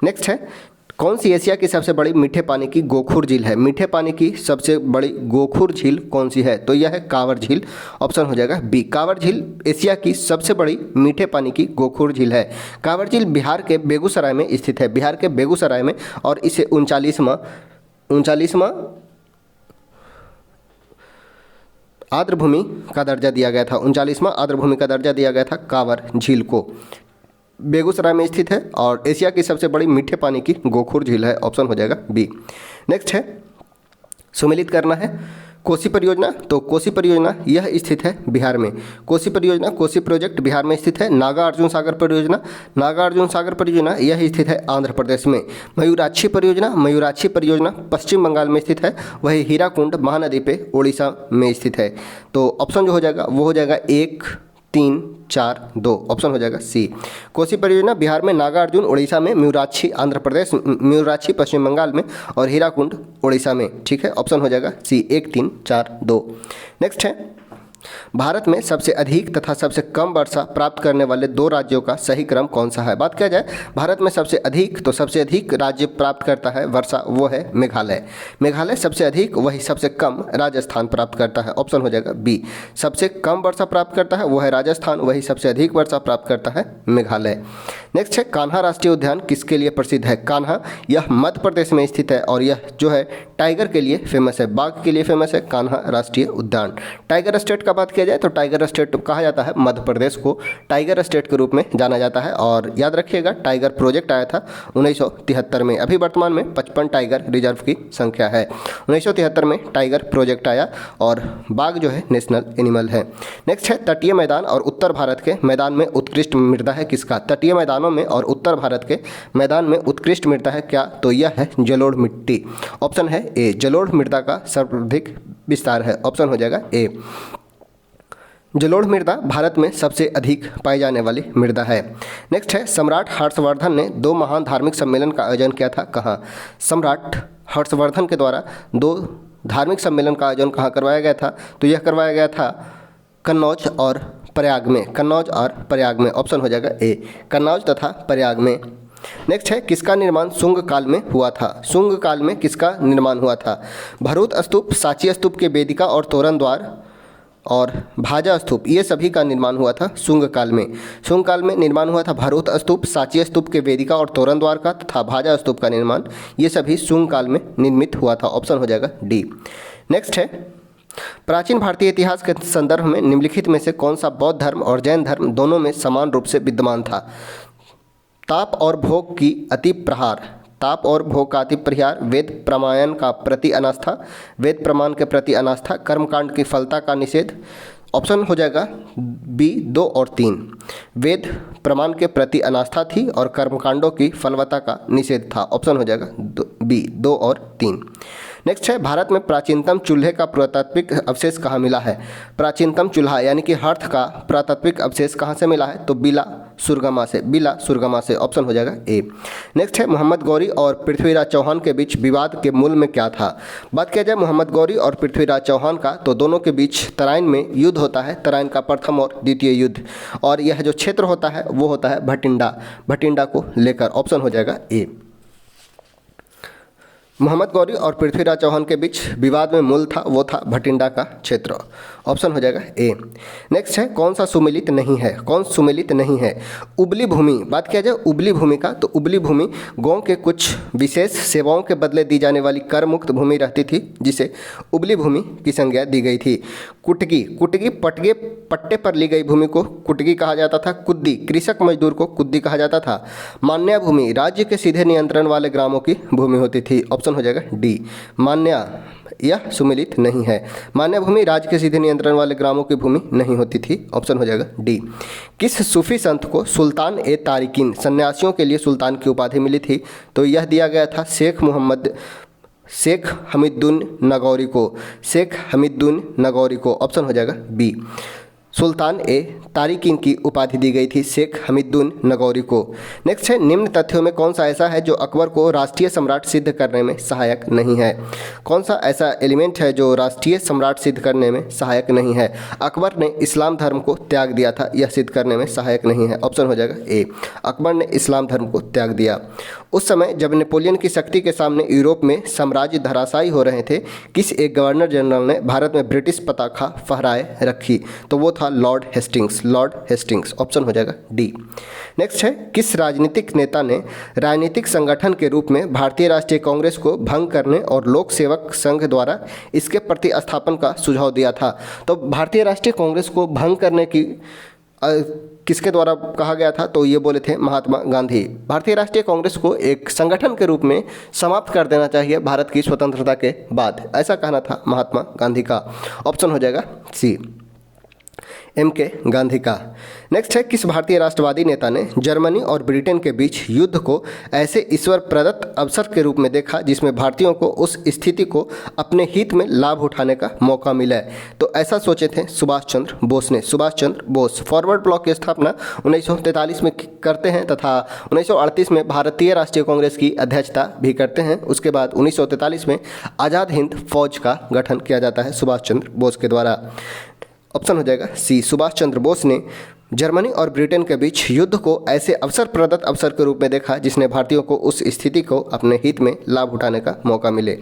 नेक्स्ट है, कौन सी एशिया की सबसे बड़ी मीठे पानी की गोखुर झील है? मीठे पानी की सबसे बड़ी गोखुर झील कौन सी है? तो यह है कांवर झील। ऑप्शन हो जाएगा बी, कांवर झील एशिया की सबसे बड़ी मीठे पानी की गोखुर झील है। कांवर झील बिहार के बेगूसराय में स्थित है, बिहार के बेगूसराय में, और इसे 39वां आर्द्रभूमि का दर्जा दिया गया था। 39वां आर्द्रभूमि का दर्जा दिया गया था कांवर झील को। बेगूसराय में स्थित है और एशिया की सबसे बड़ी मीठे पानी की गोखुर झील है। ऑप्शन हो जाएगा बी। नेक्स्ट है, सुमेलित करना है कोसी परियोजना। तो कोसी परियोजना यह स्थित है बिहार में। कोसी परियोजना, कोसी प्रोजेक्ट बिहार में स्थित है। नागार्जुन सागर परियोजना, नागार्जुन सागर परियोजना यह स्थित है आंध्र प्रदेश में। मयूराक्षी परियोजना, मयूराक्षी परियोजना पश्चिम बंगाल में स्थित है। वही हीराकुंड महानदी पे उड़ीसा में स्थित है। तो ऑप्शन जो हो जाएगा वो हो जाएगा 1, 3, 4, 2। ऑप्शन हो जाएगा सी। कोसी परियोजना बिहार में, नागार्जुन उड़ीसा में, मयूराक्षी आंध्र प्रदेश, मयूराक्षी पश्चिम बंगाल में और हीराकुंड उड़ीसा में। ठीक है, ऑप्शन हो जाएगा सी, 1, 3, 4, 2। नेक्स्ट है, भारत में सबसे अधिक तथा सबसे कम वर्षा प्राप्त करने वाले 2 राज्यों का सही क्रम कौन सा है? बात किया जाए भारत में सबसे अधिक, तो सबसे अधिक राज्य प्राप्त करता है वर्षा वो है मेघालय। मेघालय सबसे अधिक, वही सबसे कम राजस्थान प्राप्त करता है। ऑप्शन हो जाएगा बी, सबसे कम वर्षा प्राप्त करता है वो है राजस्थान, वही सबसे अधिक वर्षा प्राप्त करता है मेघालय। नेक्स्ट है, कान्हा राष्ट्रीय उद्यान किसके लिए प्रसिद्ध है? कान्हा यह मध्य प्रदेश में स्थित है और यह जो है टाइगर के लिए फेमस है, बाघ के लिए फेमस है कान्हा राष्ट्रीय उद्यान। टाइगर स्टेट का बात किया जाए तो टाइगर स्टेट कहा जाता है मध्य प्रदेश को, टाइगर स्टेट के रूप में जाना जाता है। और याद रखिएगा टाइगर प्रोजेक्ट आया था 1973 में। अभी वर्तमान में 55 टाइगर रिजर्व की संख्या है। 1973 में टाइगर प्रोजेक्ट आया और बाघ जो है नेशनल एनिमल है। नेक्स्ट है, तटीय मैदान और उत्तर भारत के मैदान में उत्कृष्ट मृदा है किसका? तटीय मैदानों में और उत्तर भारत के मैदान में उत्कृष्ट मृदा है क्या? तो यह है जलोढ़ मिट्टी। ऑप्शन है ए, जलोढ़ मृदा का सर्वाधिक विस्तार है। ऑप्शन हो जाएगा ए, जलोढ़ मृदा भारत में सबसे अधिक पाई जाने वाली मृदा है। नेक्स्ट है, सम्राट हर्षवर्धन ने 2 महान धार्मिक सम्मेलन का आयोजन किया था कहाँ? सम्राट हर्षवर्धन के द्वारा 2 धार्मिक सम्मेलन का आयोजन कहाँ करवाया गया था? तो यह करवाया गया था कन्नौज और प्रयाग में, कन्नौज और प्रयाग में। ऑप्शन हो जाएगा ए, कन्नौज तथा प्रयाग में। नेक्स्ट है, किसका निर्माण शुंग काल में हुआ था? शुंग काल में किसका निर्माण हुआ था? भरूच स्तूप, सांची स्तूप के वेदिका और तोरण द्वार और भाजा स्तूप, ये सभी का निर्माण हुआ था शुंग काल में। शुंग काल में निर्माण हुआ था भरूत स्तूप, सांची स्तूप के वेदिका और तोरण द्वार का तथा भाजा स्तूप का निर्माण, ये सभी शुंग काल में निर्मित हुआ था। ऑप्शन हो जाएगा डी। नेक्स्ट है, प्राचीन भारतीय इतिहास के संदर्भ में निम्नलिखित में से कौन सा बौद्ध धर्म और जैन धर्म दोनों में समान रूप से विद्यमान था? ताप और भोग की अति प्रहार, ताप और भोग का अति प्रहार, वेद प्रमाण का प्रति अनास्था, वेद प्रमाण के प्रति अनास्था, कर्मकांड की फलता का निषेध। ऑप्शन हो जाएगा बी 2 और 3। वेद प्रमाण के प्रति अनास्था थी और कर्मकांडों की फलवत्ता का निषेध था। ऑप्शन हो जाएगा बी 2 और 3। नेक्स्ट है, भारत में प्राचीनतम चूल्हे का पुरातात्विक अवशेष कहाँ मिला है? प्राचीनतम चूल्हा यानी कि हर्थ का पुरातात्विक अवशेष कहाँ से मिला है? तो बिला सुरगमा से, बिला सुरगमा से। ऑप्शन हो जाएगा ए। नेक्स्ट है, मोहम्मद गौरी और पृथ्वीराज चौहान के बीच विवाद के मूल में क्या था? बात किया जाए मोहम्मद गौरी और पृथ्वीराज चौहान का, तो दोनों के बीच तराइन में युद्ध होता है, तराइन का प्रथम और द्वितीय युद्ध, और यह जो क्षेत्र होता है वो होता है भटिंडा, भटिंडा को लेकर। ऑप्शन हो जाएगा ए। मोहम्मद गौरी और पृथ्वीराज चौहान के बीच विवाद में मूल था वो था भटिंडा का क्षेत्र। ऑप्शन हो जाएगा ए। नेक्स्ट है, कौन सा सुमेलित नहीं है? कौन सुमेलित नहीं है? उबली भूमि, बात किया जाए उबली भूमि का, तो उबली भूमि गांव के कुछ विशेष सेवाओं के बदले दी जाने वाली कर मुक्त भूमि रहती थी, जिसे उबली भूमि की संज्ञा दी गई थी। कुटकी, कुटकी पटगे पट्टे पर ली गई भूमि को कुटकी कहा जाता था। कुद्दी, कृषक मजदूर को कुद्दी कहा जाता था। मान्या भूमि, राज्य के सीधे नियंत्रण वाले ग्रामों की भूमि होती थी। ऑप्शन हो जाएगा डी। मान्या, यह सुमेलित नहीं है। मान्य भूमि राज्य के सीधे नियंत्रण वाले ग्रामों की भूमि नहीं होती थी। ऑप्शन हो जाएगा डी। किस सूफी संत को सुल्तान ए तारिकीन, सन्यासियों के लिए सुल्तान की उपाधि मिली थी? तो यह दिया गया था शेख हमीदुन नगौरी को, शेख हमीदुन नगौरी को। ऑप्शन हो जाएगा बी। सुल्तान ए तारिकीन की उपाधि दी गई थी शेख हमीदुन नगौरी को। नेक्स्ट है, निम्न तथ्यों में कौन सा ऐसा है जो अकबर को राष्ट्रीय सम्राट सिद्ध करने में सहायक नहीं है? कौन सा ऐसा एलिमेंट है जो राष्ट्रीय सम्राट सिद्ध करने में सहायक नहीं है? अकबर ने इस्लाम धर्म को त्याग दिया था, यह सिद्ध करने में सहायक नहीं है। ऑप्शन हो जाएगा ए। अकबर ने इस्लाम धर्म को त्याग दिया। उस समय जब नेपोलियन की शक्ति के सामने यूरोप में साम्राज्य धराशायी हो रहे थे, किस एक गवर्नर जनरल ने भारत में ब्रिटिश पताका फहराए रखी? तो वो था Lord Hastings, Lord Hastings. Option हो जाएगा डी। नेक्स्ट है, किस राजनीतिक नेता ने राजनीतिक संगठन के रूप में भारतीय राष्ट्रीय कांग्रेस को भंग करने और लोक सेवक संघ द्वारा इसके प्रतिस्थापन का सुझाव दिया था? तो भारतीय राष्ट्रीय कांग्रेस को भंग करने की किसके द्वारा कहा गया था? तो ये बोले थे महात्मा गांधी। भारतीय राष्ट्रीय कांग्रेस को एक संगठन के रूप में समाप्त कर देना चाहिए भारत की स्वतंत्रता के बाद, ऐसा कहना था महात्मा गांधी का। ऑप्शन हो जाएगा सी, M.K. गांधी का। नेक्स्ट है, किस भारतीय राष्ट्रवादी नेता ने जर्मनी और ब्रिटेन के बीच युद्ध को ऐसे ईश्वर प्रदत्त अवसर के रूप में देखा जिसमें भारतीयों को उस स्थिति को अपने हित में लाभ उठाने का मौका मिले? तो ऐसा सोचे थे सुभाष चंद्र बोस ने। सुभाष चंद्र बोस फॉरवर्ड ब्लॉक की स्थापना 1943 में करते हैं तथा 1938 में भारतीय राष्ट्रीय कांग्रेस की अध्यक्षता भी करते हैं। उसके बाद 1943 में आज़ाद हिंद फौज का गठन किया जाता है सुभाष चंद्र बोस के द्वारा। ऑप्शन हो जाएगा सी। सुभाष चंद्र बोस ने जर्मनी और ब्रिटेन के बीच युद्ध को ऐसे अवसर प्रदत्त अवसर के रूप में देखा जिसने भारतीयों को उस स्थिति को अपने हित में लाभ उठाने का मौका मिले।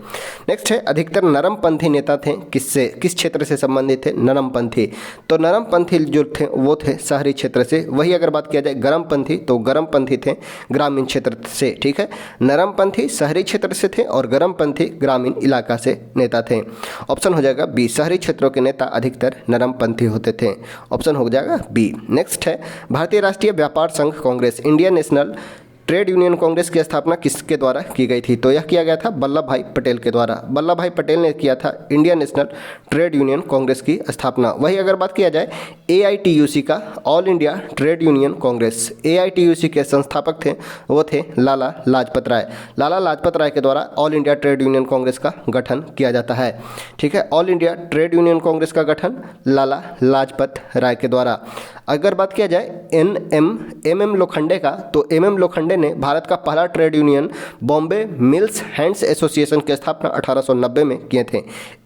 नेक्स्ट है, अधिकतर नरमपंथी नेता थे किस क्षेत्र से संबंधित थे? नरमपंथी। तो नरमपंथी जो थे वो थे शहरी क्षेत्र से। वही अगर बात किया जाए गरमपंथी, तो गरमपंथी थे ग्रामीण क्षेत्र से। ठीक है, नरमपंथी शहरी क्षेत्र से थे और गरमपंथी ग्रामीण इलाका से नेता थे। ऑप्शन हो जाएगा बी। शहरी क्षेत्रों के नेता अधिकतर नरमपंथी होते थे। ऑप्शन हो जाएगा बी। नेक्स्ट है, भारतीय राष्ट्रीय व्यापार संघ Congress, Indian national trade union Congress की स्थापना किसके द्वारा की गई थी? तो यह किया गया था वल्लभ भाई पटेल के द्वारा। वल्लभ भाई पटेल ने किया था Indian national trade union Congress की स्थापना। वही अगर बात किया जाए AITUC का, all India trade union Congress, AITUC के संस्थापक थे वो थे लाला लाजपत राय। लाला लाजपत राय के द्वारा all India trade union Congress का गठन किया जाता है। ठीक है, all India trade union Congress का गठन लाला लाजपत राय के द्वारा। अगर बात किया जाए MM लोखंडे का, तो MM लोखंडे ने भारत का पहला trade union Bombay mills hands association की स्थापना 1890 में किए थे।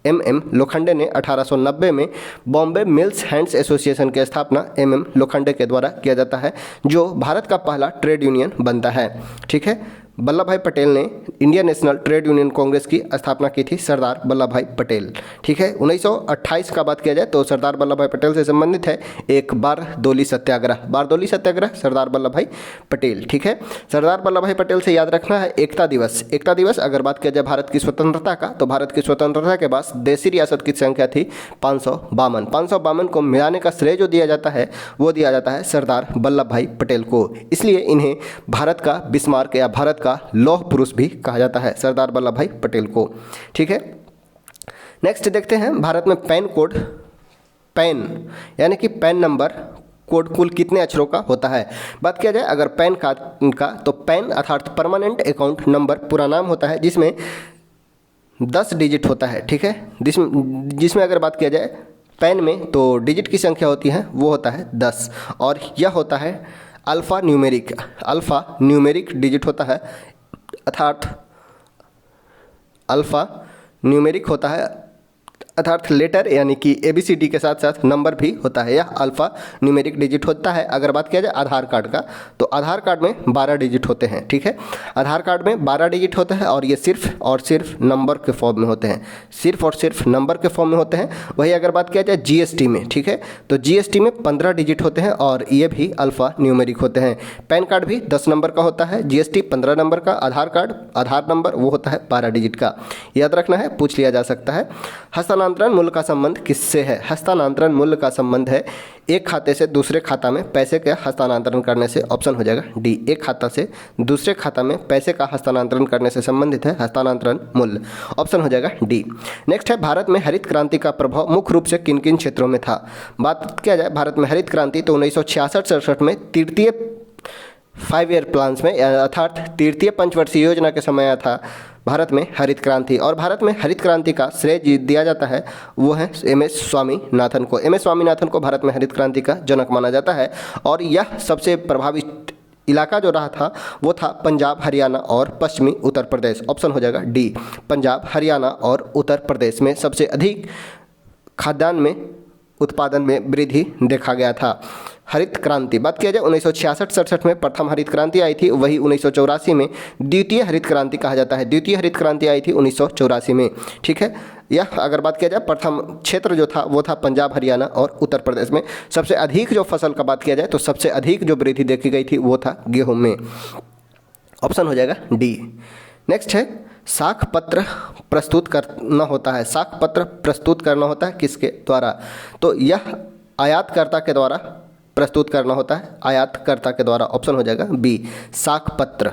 MM लोखंडे ने 1890 में बॉम्बे मिल्स हैंड्स एसोसिएशन की स्थापना MM लोखंडे के द्वारा किया जाता है, जो भारत का पहला ट्रेड यूनियन बनता है। ठीक है, वल्लभ भाई पटेल ने Indian national trade union Congress की स्थापना की थी? सरदार वल्लभ भाई पटेल। ठीक है, 1928 का बात किया जाए तो सरदार वल्लभ भाई पटेल से संबंधित है एक बारदोली सत्याग्रह। बारदोली सत्याग्रह सरदार वल्लभ भाई पटेल। ठीक है, सरदार वल्लभ भाई पटेल से याद रखना है एकता दिवस। एकता दिवस अगर बात किया जाए भारत की स्वतंत्रता का, तो भारत की स्वतंत्रता के बाद देशी रियासत की संख्या थी 552। 552 को मिलाने का श्रेय जो दिया जाता है वो दिया जाता है सरदार वल्लभ भाई पटेल को। इसलिए इन्हें भारत का बिस्मार्क या भारत का लौह पुरुष भी कहा जाता है, सरदार वल्लभ भाई पटेल को। ठीक है, नेक्स्ट देखते हैं भारत में पैन कोड, पैन यानी कि पैन नंबर कोड कुल कितने अक्षरों का होता है? बात किया जाए अगर पैन का तो पैन अर्थात परमानेंट अकाउंट नंबर पूरा नाम होता है जिसमें 10 डिजिट होता है। ठीक है, जिसमें अगर बात किया जाए पैन में तो डिजिट की संख्या होती है वो होता है 10 और यह होता है अल्फ़ा न्यूमेरिक डिजिट होता है, अर्थात अल्फ़ा न्यूमेरिक होता है, अर्थात लेटर यानी कि ABCD के साथ साथ नंबर भी होता है। यह अल्फ़ा न्यूमेरिक डिजिट होता है। अगर बात किया जाए आधार कार्ड का तो आधार कार्ड में 12 डिजिट होते हैं। ठीक है, आधार कार्ड में 12 डिजिट होता है और ये सिर्फ और सिर्फ नंबर के फॉर्म में होते हैं, सिर्फ और सिर्फ नंबर के फॉर्म में होते हैं। वही अगर बात किया जाए GST में, ठीक है, तो GST में 15 डिजिट होते हैं और ये भी अल्फ़ा न्यूमेरिक होते हैं। पैन कार्ड भी 10 नंबर का होता है, GST 15 नंबर का, आधार नंबर वो होता है 12 डिजिट का। याद रखना है, पूछ लिया जा सकता है। हस्तांतरण मूल्य का संबंध किससे है? हस्तांतरण मूल्य का संबंध है एक खाते से दूसरे खाता में पैसे का हस्तांतरण करने से। ऑप्शन हो जाएगा डी, एक खाता से दूसरे खाता में पैसे का हस्तांतरण करने से संबंधित है हस्तांतरण मूल्य। ऑप्शन हो जाएगा डी। नेक्स्ट है भारत में हरित क्रांति का प्रभाव मुख्य रूप से किन किन क्षेत्रों में था? बात किया जाए भारत में हरित क्रांति तो 1966-67 में तृतीय 5 ईयर प्लान्स में अर्थात तृतीय पंचवर्षीय योजना के समय आया था भारत में हरित क्रांति। और भारत में हरित क्रांति का श्रेय दिया जाता है वो है MS स्वामीनाथन को। MS स्वामीनाथन को भारत में हरित क्रांति का जनक माना जाता है और यह सबसे प्रभावित इलाका जो रहा था वो था पंजाब, हरियाणा और पश्चिमी उत्तर प्रदेश। ऑप्शन हो जाएगा डी, पंजाब, हरियाणा और उत्तर प्रदेश में सबसे अधिक खाद्यान्न में उत्पादन में वृद्धि देखा गया था। हरित क्रांति बात किया जाए 1966-67 में प्रथम हरित क्रांति आई थी, वही 1984 में द्वितीय हरित क्रांति कहा जाता है। द्वितीय हरित क्रांति आई थी 1984 में। ठीक है, यह अगर बात किया जाए प्रथम क्षेत्र जो था वो था पंजाब, हरियाणा और उत्तर प्रदेश में। सबसे अधिक जो फसल का बात किया जाए तो सबसे अधिक जो वृद्धि देखी गई थी वो था गेहूँ में। ऑप्शन हो जाएगा डी। नेक्स्ट है साख पत्र प्रस्तुत करना होता है। साख पत्र प्रस्तुत करना होता है किसके द्वारा? तो यह आयातकर्ता के द्वारा प्रस्तुत करना होता है, आयातकर्ता के द्वारा। ऑप्शन हो जाएगा बी, साख पत्र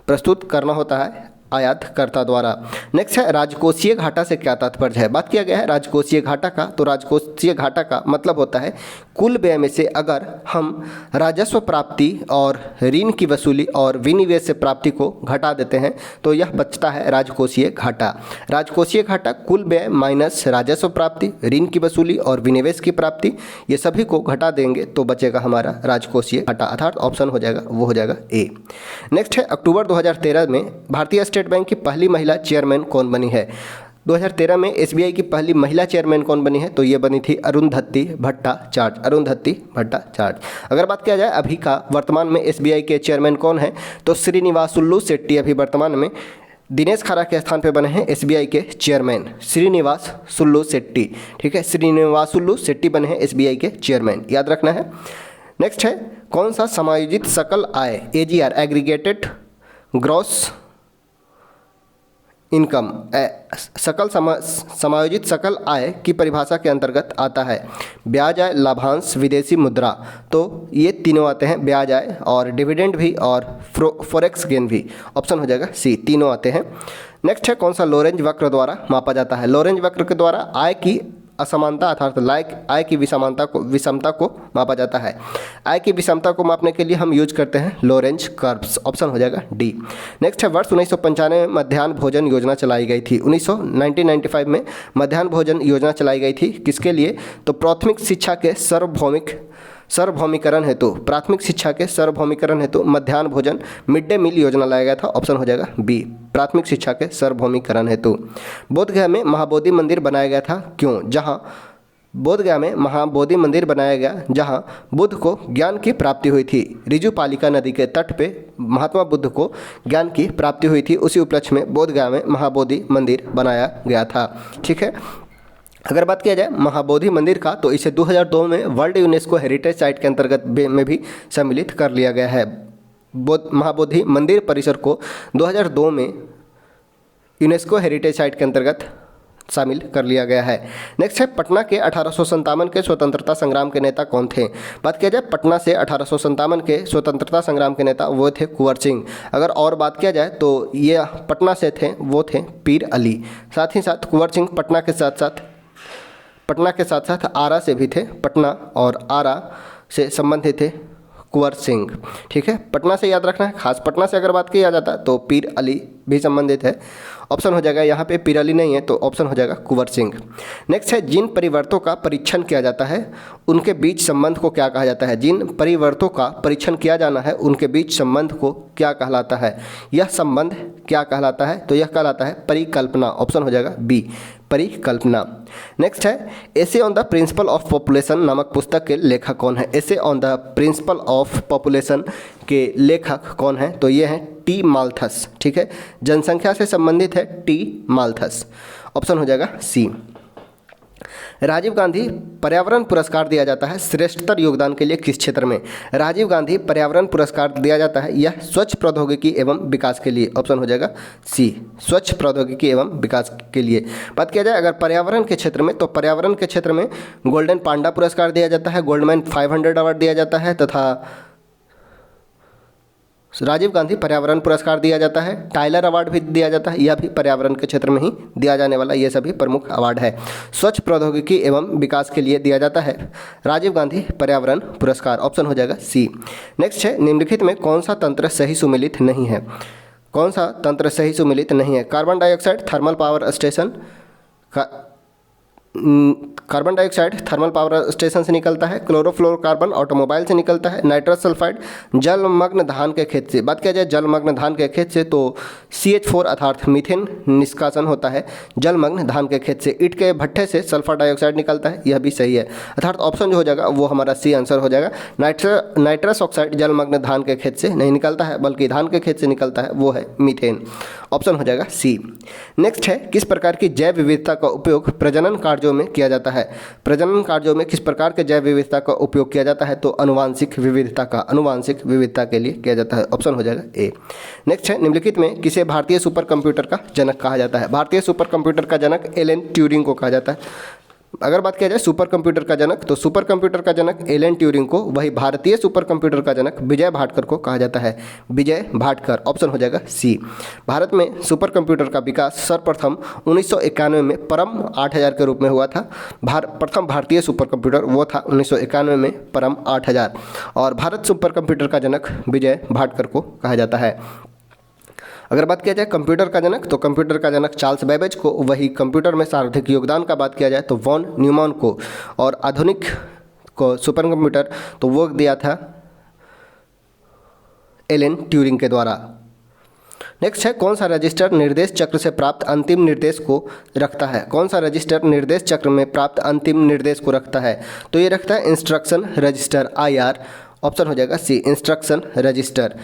प्रस्तुत करना होता है आयातकर्ता द्वारा। नेक्स्ट है राजकोषीय घाटा से क्या तात्पर्य है? बात किया गया है राजकोषीय घाटा का, तो राजकोषीय घाटा का मतलब होता है कुल व्यय में से अगर हम राजस्व प्राप्ति और ऋण की वसूली और विनिवेश से प्राप्ति को घटा देते हैं तो यह बचता है राजकोषीय घाटा। राजकोषीय घाटा कुल व्यय माइनस राजस्व प्राप्ति, ऋण की वसूली और विनिवेश की प्राप्ति, ये सभी को घटा देंगे तो बचेगा हमारा राजकोषीय घाटा, अर्थात ऑप्शन हो जाएगा वो हो जाएगा ए। नेक्स्ट है अक्टूबर 2013 में भारतीय स्टेट बैंक की पहली महिला चेयरमैन कौन बनी है? 2013 में SBI की पहली महिला चेयरमैन कौन बनी है? तो ये बनी थी अरुंधति भट्टाचार्य। अरुंधति भट्टाचार्य। अगर बात किया जाए अभी का वर्तमान में SBI के चेयरमैन कौन है तो श्रीनिवासुलु शेट्टी अभी वर्तमान में दिनेश खारा के स्थान पे बने हैं SBI के चेयरमैन, श्रीनिवासुलु शेट्टी। ठीक है, श्रीनिवासुलु शेट्टी बने हैं SBI के चेयरमैन, याद रखना है। नेक्स्ट है कौन सा समायोजित सकल आय AGR एग्रीगेटेड ग्रॉस इनकम समायोजित सकल आय की परिभाषा के अंतर्गत आता है? ब्याज आय, लाभांश, विदेशी मुद्रा, तो ये तीनों आते हैं, ब्याज आय और डिविडेंड भी और फॉरेक्स गेन भी। ऑप्शन हो जाएगा सी, तीनों आते हैं। नेक्स्ट है कौन सा लोरेंज वक्र द्वारा मापा जाता है? लोरेंज वक्र के द्वारा आय की असमानता अर्थात आय की विषमता को मापा जाता है। आय की विषमता को मापने के लिए हम यूज करते हैं लोरेंज कर्व्स। ऑप्शन हो जाएगा डी। नेक्स्ट है वर्ष 1995 में मध्याह्न भोजन योजना चलाई गई थी। 1995 में मध्याह्न भोजन योजना चलाई गई थी किसके लिए? तो प्राथमिक शिक्षा के सार्वभौमिकरण हेतु, प्राथमिक शिक्षा के सार्वभौमिकरण हेतु मध्याह्न भोजन मिड डे मील योजना लाया गया था। ऑप्शन हो जाएगा बी, प्राथमिक शिक्षा के सार्वभौमिकरण हेतु। बोधगया में महाबोधि मंदिर बनाया गया था क्यों? जहां बोधगया में महाबोधि मंदिर बनाया गया जहां बुद्ध को ज्ञान की प्राप्ति हुई थी। रिजुपालिका नदी के तट पे महात्मा बुद्ध को ज्ञान की प्राप्ति हुई थी, उसी उपलक्ष्य में बोधगया में महाबोधि मंदिर बनाया गया था। ठीक है, अगर बात किया जाए महाबोधि मंदिर का तो इसे 2002 में वर्ल्ड यूनेस्को हेरिटेज साइट के अंतर्गत में भी सम्मिलित कर लिया गया है। महाबोधि मंदिर परिसर को 2002 में यूनेस्को हेरिटेज साइट के अंतर्गत शामिल कर लिया गया है। नेक्स्ट है पटना के 1857 के स्वतंत्रता संग्राम के नेता कौन थे। बात किया जाए पटना से 1857 के स्वतंत्रता संग्राम के नेता वो थे कुंवर सिंह। अगर और बात किया जाए तो ये पटना से थे वो थे पीर अली। साथ ही साथ कुंवर सिंह पटना के साथ साथ आरा से भी थे, पटना और आरा से संबंधित थे कुंवर सिंह। ठीक है, पटना से याद रखना है, खास पटना से अगर बात किया जाता तो पीर अली भी संबंधित है। ऑप्शन हो जाएगा यहाँ पे पीर अली नहीं है तो ऑप्शन हो जाएगा कुंवर सिंह। नेक्स्ट है जिन परिवर्तों का परीक्षण किया जाता है उनके बीच संबंध को क्या कहा जाता है। जिन परिवर्तों का परीक्षण किया जाना है उनके बीच संबंध को क्या कहलाता है। यह संबंध क्या कहलाता है तो यह कहलाता है परिकल्पना। ऑप्शन हो जाएगा बी, परिकल्पना। नेक्स्ट है essay on the principle of population नामक पुस्तक के लेखक कौन है। Essay on the principle of population के लेखक कौन है तो ये हैं टी माल्थस। ठीक है, जनसंख्या से संबंधित है टी माल्थस। ऑप्शन हो जाएगा सी। राजीव गांधी पर्यावरण पुरस्कार दिया जाता है श्रेष्ठतर योगदान के लिए किस क्षेत्र में। राजीव गांधी पर्यावरण पुरस्कार दिया जाता है यह स्वच्छ प्रौद्योगिकी एवं विकास के लिए। ऑप्शन हो जाएगा सी, स्वच्छ प्रौद्योगिकी एवं विकास के लिए। बात किया जाए अगर पर्यावरण के क्षेत्र में तो पर्यावरण के क्षेत्र में गोल्डन पांडा पुरस्कार दिया जाता है, गोल्डमैन 500 अवार्ड दिया जाता है तथा राजीव गांधी पर्यावरण पुरस्कार दिया जाता है, टाइलर अवार्ड भी दिया जाता है, यह भी पर्यावरण के क्षेत्र में ही दिया जाने वाला ये सभी प्रमुख अवार्ड है। स्वच्छ प्रौद्योगिकी एवं विकास के लिए दिया जाता है राजीव गांधी पर्यावरण पुरस्कार। ऑप्शन हो जाएगा सी। नेक्स्ट है निम्नलिखित में कौन सा तंत्र सही सुमेलित नहीं है। कौन सा तंत्र सही सुमेलित नहीं है। Carbon dioxide thermal power station carbon dioxide thermal power station से निकलता है, क्लोरोफ्लोरोकार्बन ऑटोमोबाइल से निकलता है, नाइट्रस सल्फाइड जलमग्न धान के खेत से। बात किया जाए जलमग्न धान के खेत से तो CH4 अर्थात मीथेन निष्कासन होता है जलमग्न धान के खेत से। ईंट के भट्ठे से सल्फर डाइऑक्साइड निकलता है, यह भी सही है, अर्थात ऑप्शन जो हो जाएगा वो हमारा सी आंसर हो जाएगा। नाइट्रस ऑक्साइड जलमग्न धान के खेत से नहीं निकलता है बल्कि धान के खेत से निकलता है, वो है मीथेन। ऑप्शन हो जाएगा सी। नेक्स्ट है किस प्रकार की जैव विविधता का उपयोग प्रजनन कार्यों में किया जाता है। प्रजनन कार्यों में किस प्रकार के जैव विविधता का उपयोग किया जाता है तो आनुवांशिक विविधता के लिए किया जाता है। ऑप्शन हो जाएगा ए। नेक्स्ट है निम्नलिखित में किसे भारतीय सुपर कंप्यूटर का जनक कहा जाता है। भारतीय सुपर कंप्यूटर का जनक एलन ट्यूरिंग को कहा जाता है। अगर बात किया जाए सुपर कंप्यूटर का जनक तो सुपर कंप्यूटर का जनक एलन ट्यूरिंग को, वही भारतीय सुपर कंप्यूटर का जनक विजय भाटकर को कहा जाता है, विजय भाटकर। ऑप्शन हो जाएगा सी। भारत में सुपर कंप्यूटर का विकास सर्वप्रथम 1991 में परम 8000 के रूप में हुआ था। प्रथम भारतीय सुपर कंप्यूटर वो था 1991 में परम 8000 और भारत सुपर कंप्यूटर का जनक विजय भाटकर को कहा जाता है। अगर बात किया जाए कंप्यूटर का जनक तो कंप्यूटर का जनक चार्ल्स बेबेज को, वही कंप्यूटर में सर्वाधिक योगदान का बात किया जाए तो वॉन न्यूमैन को, और आधुनिक को सुपर कंप्यूटर तो वो दिया था एलन ट्यूरिंग के द्वारा। नेक्स्ट है कौन सा रजिस्टर निर्देश चक्र से प्राप्त अंतिम निर्देश को रखता है। कौन सा रजिस्टर निर्देश चक्र में प्राप्त अंतिम निर्देश को रखता है तो ये रखता है इंस्ट्रक्शन रजिस्टर IR। ऑप्शन हो जाएगा सी, इंस्ट्रक्शन रजिस्टर।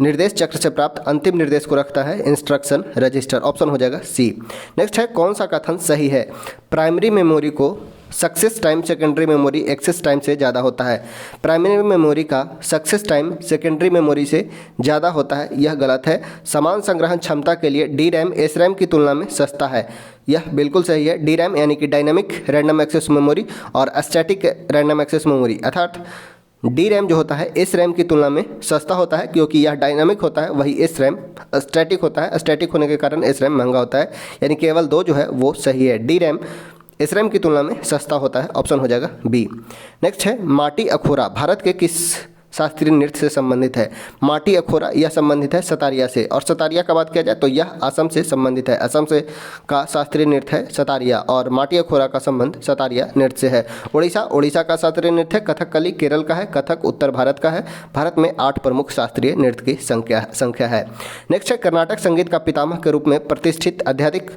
निर्देश चक्र से प्राप्त अंतिम निर्देश को रखता है इंस्ट्रक्शन रजिस्टर। ऑप्शन हो जाएगा सी। नेक्स्ट है कौन सा कथन सही है। प्राइमरी मेमोरी को success time secondary memory access time से ज़्यादा होता है। प्राइमरी मेमोरी का सक्सेस टाइम सेकेंडरी मेमोरी से ज़्यादा होता है, यह गलत है। समान संग्रहण क्षमता के लिए DRAM SRAM की तुलना में सस्ता है, यह बिल्कुल सही है। DRAM यानी कि डायनामिक रैंडम एक्सेस मेमोरी और स्टैटिक रैंडम एक्सेस मेमोरी अर्थात DRAM जो होता है SRAM की तुलना में सस्ता होता है क्योंकि यह डायनामिक होता है, वही SRAM स्टैटिक होता है। स्टैटिक होने के कारण SRAM महंगा होता है, यानी केवल दो जो है वो सही है। DRAM SRAM की तुलना में सस्ता होता है। ऑप्शन हो जाएगा बी। नेक्स्ट है माटी अखोरा भारत के किस शास्त्रीय नृत्य से संबंधित है। माटी अखोरा यह संबंधित है सतारिया से, और सतारिया का बात किया जाए तो यह असम से संबंधित है। असम से का शास्त्रीय नृत्य है सतारिया और माटी अखोरा का संबंध सतारिया नृत्य से है। उड़ीसा का शास्त्रीय नृत्य है कथकली, केरल का है कथक, उत्तर भारत का है। भारत में 8 प्रमुख शास्त्रीय नृत्य की संख्या है। नेक्स्ट है कर्नाटक संगीत का पितामह के रूप में प्रतिष्ठित अत्यधिक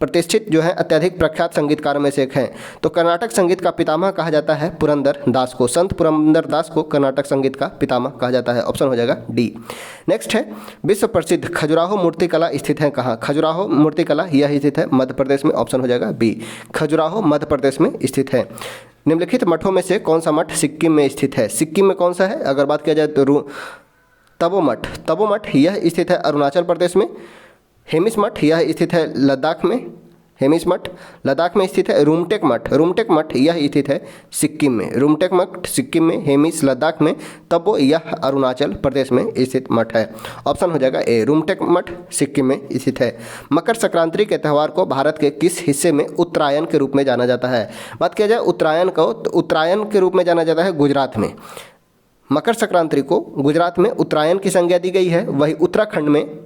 प्रतिष्ठित जो है अत्यधिक प्रख्यात संगीतकारों में से एक हैं। तो कर्नाटक संगीत का पितामह कहा जाता है पुरंदर दास को। संत पुरंदर दास को कर्नाटक संगीत का पितामह कहा जाता है। ऑप्शन हो जाएगा डी। नेक्स्ट है विश्व प्रसिद्ध खजुराहो मूर्तिकला स्थित है कहाँ? खजुराहो मूर्तिकला यह स्थित है मध्य प्रदेश में। ऑप्शन हो जाएगा बी, खजुराहो मध्य प्रदेश में स्थित है। निम्नलिखित मठों में से कौन सा मठ सिक्किम में स्थित है? सिक्किम में कौन सा है? अगर बात किया जाए तो तपो मठ, तपो मठ यह स्थित है अरुणाचल प्रदेश में। हेमिस मठ यह स्थित है लद्दाख में। हेमिस मठ लद्दाख में स्थित है। रूमटेक मठ, रूमटेक मठ यह स्थित है सिक्किम में। रूमटेक मठ सिक्किम में, हेमिस लद्दाख में, तपो यह अरुणाचल प्रदेश में स्थित मठ है। ऑप्शन हो जाएगा ए, रूमटेक मठ सिक्किम में स्थित है। मकर संक्रांति के त्यौहार को भारत के किस हिस्से में उत्तरायण के रूप में जाना जाता है? बात किया जाए उत्तरायण को, तो उत्तरायण के रूप में जाना जाता है गुजरात में। मकर संक्रांति को गुजरात में उत्तरायण की संज्ञा दी गई है। वही उत्तराखंड में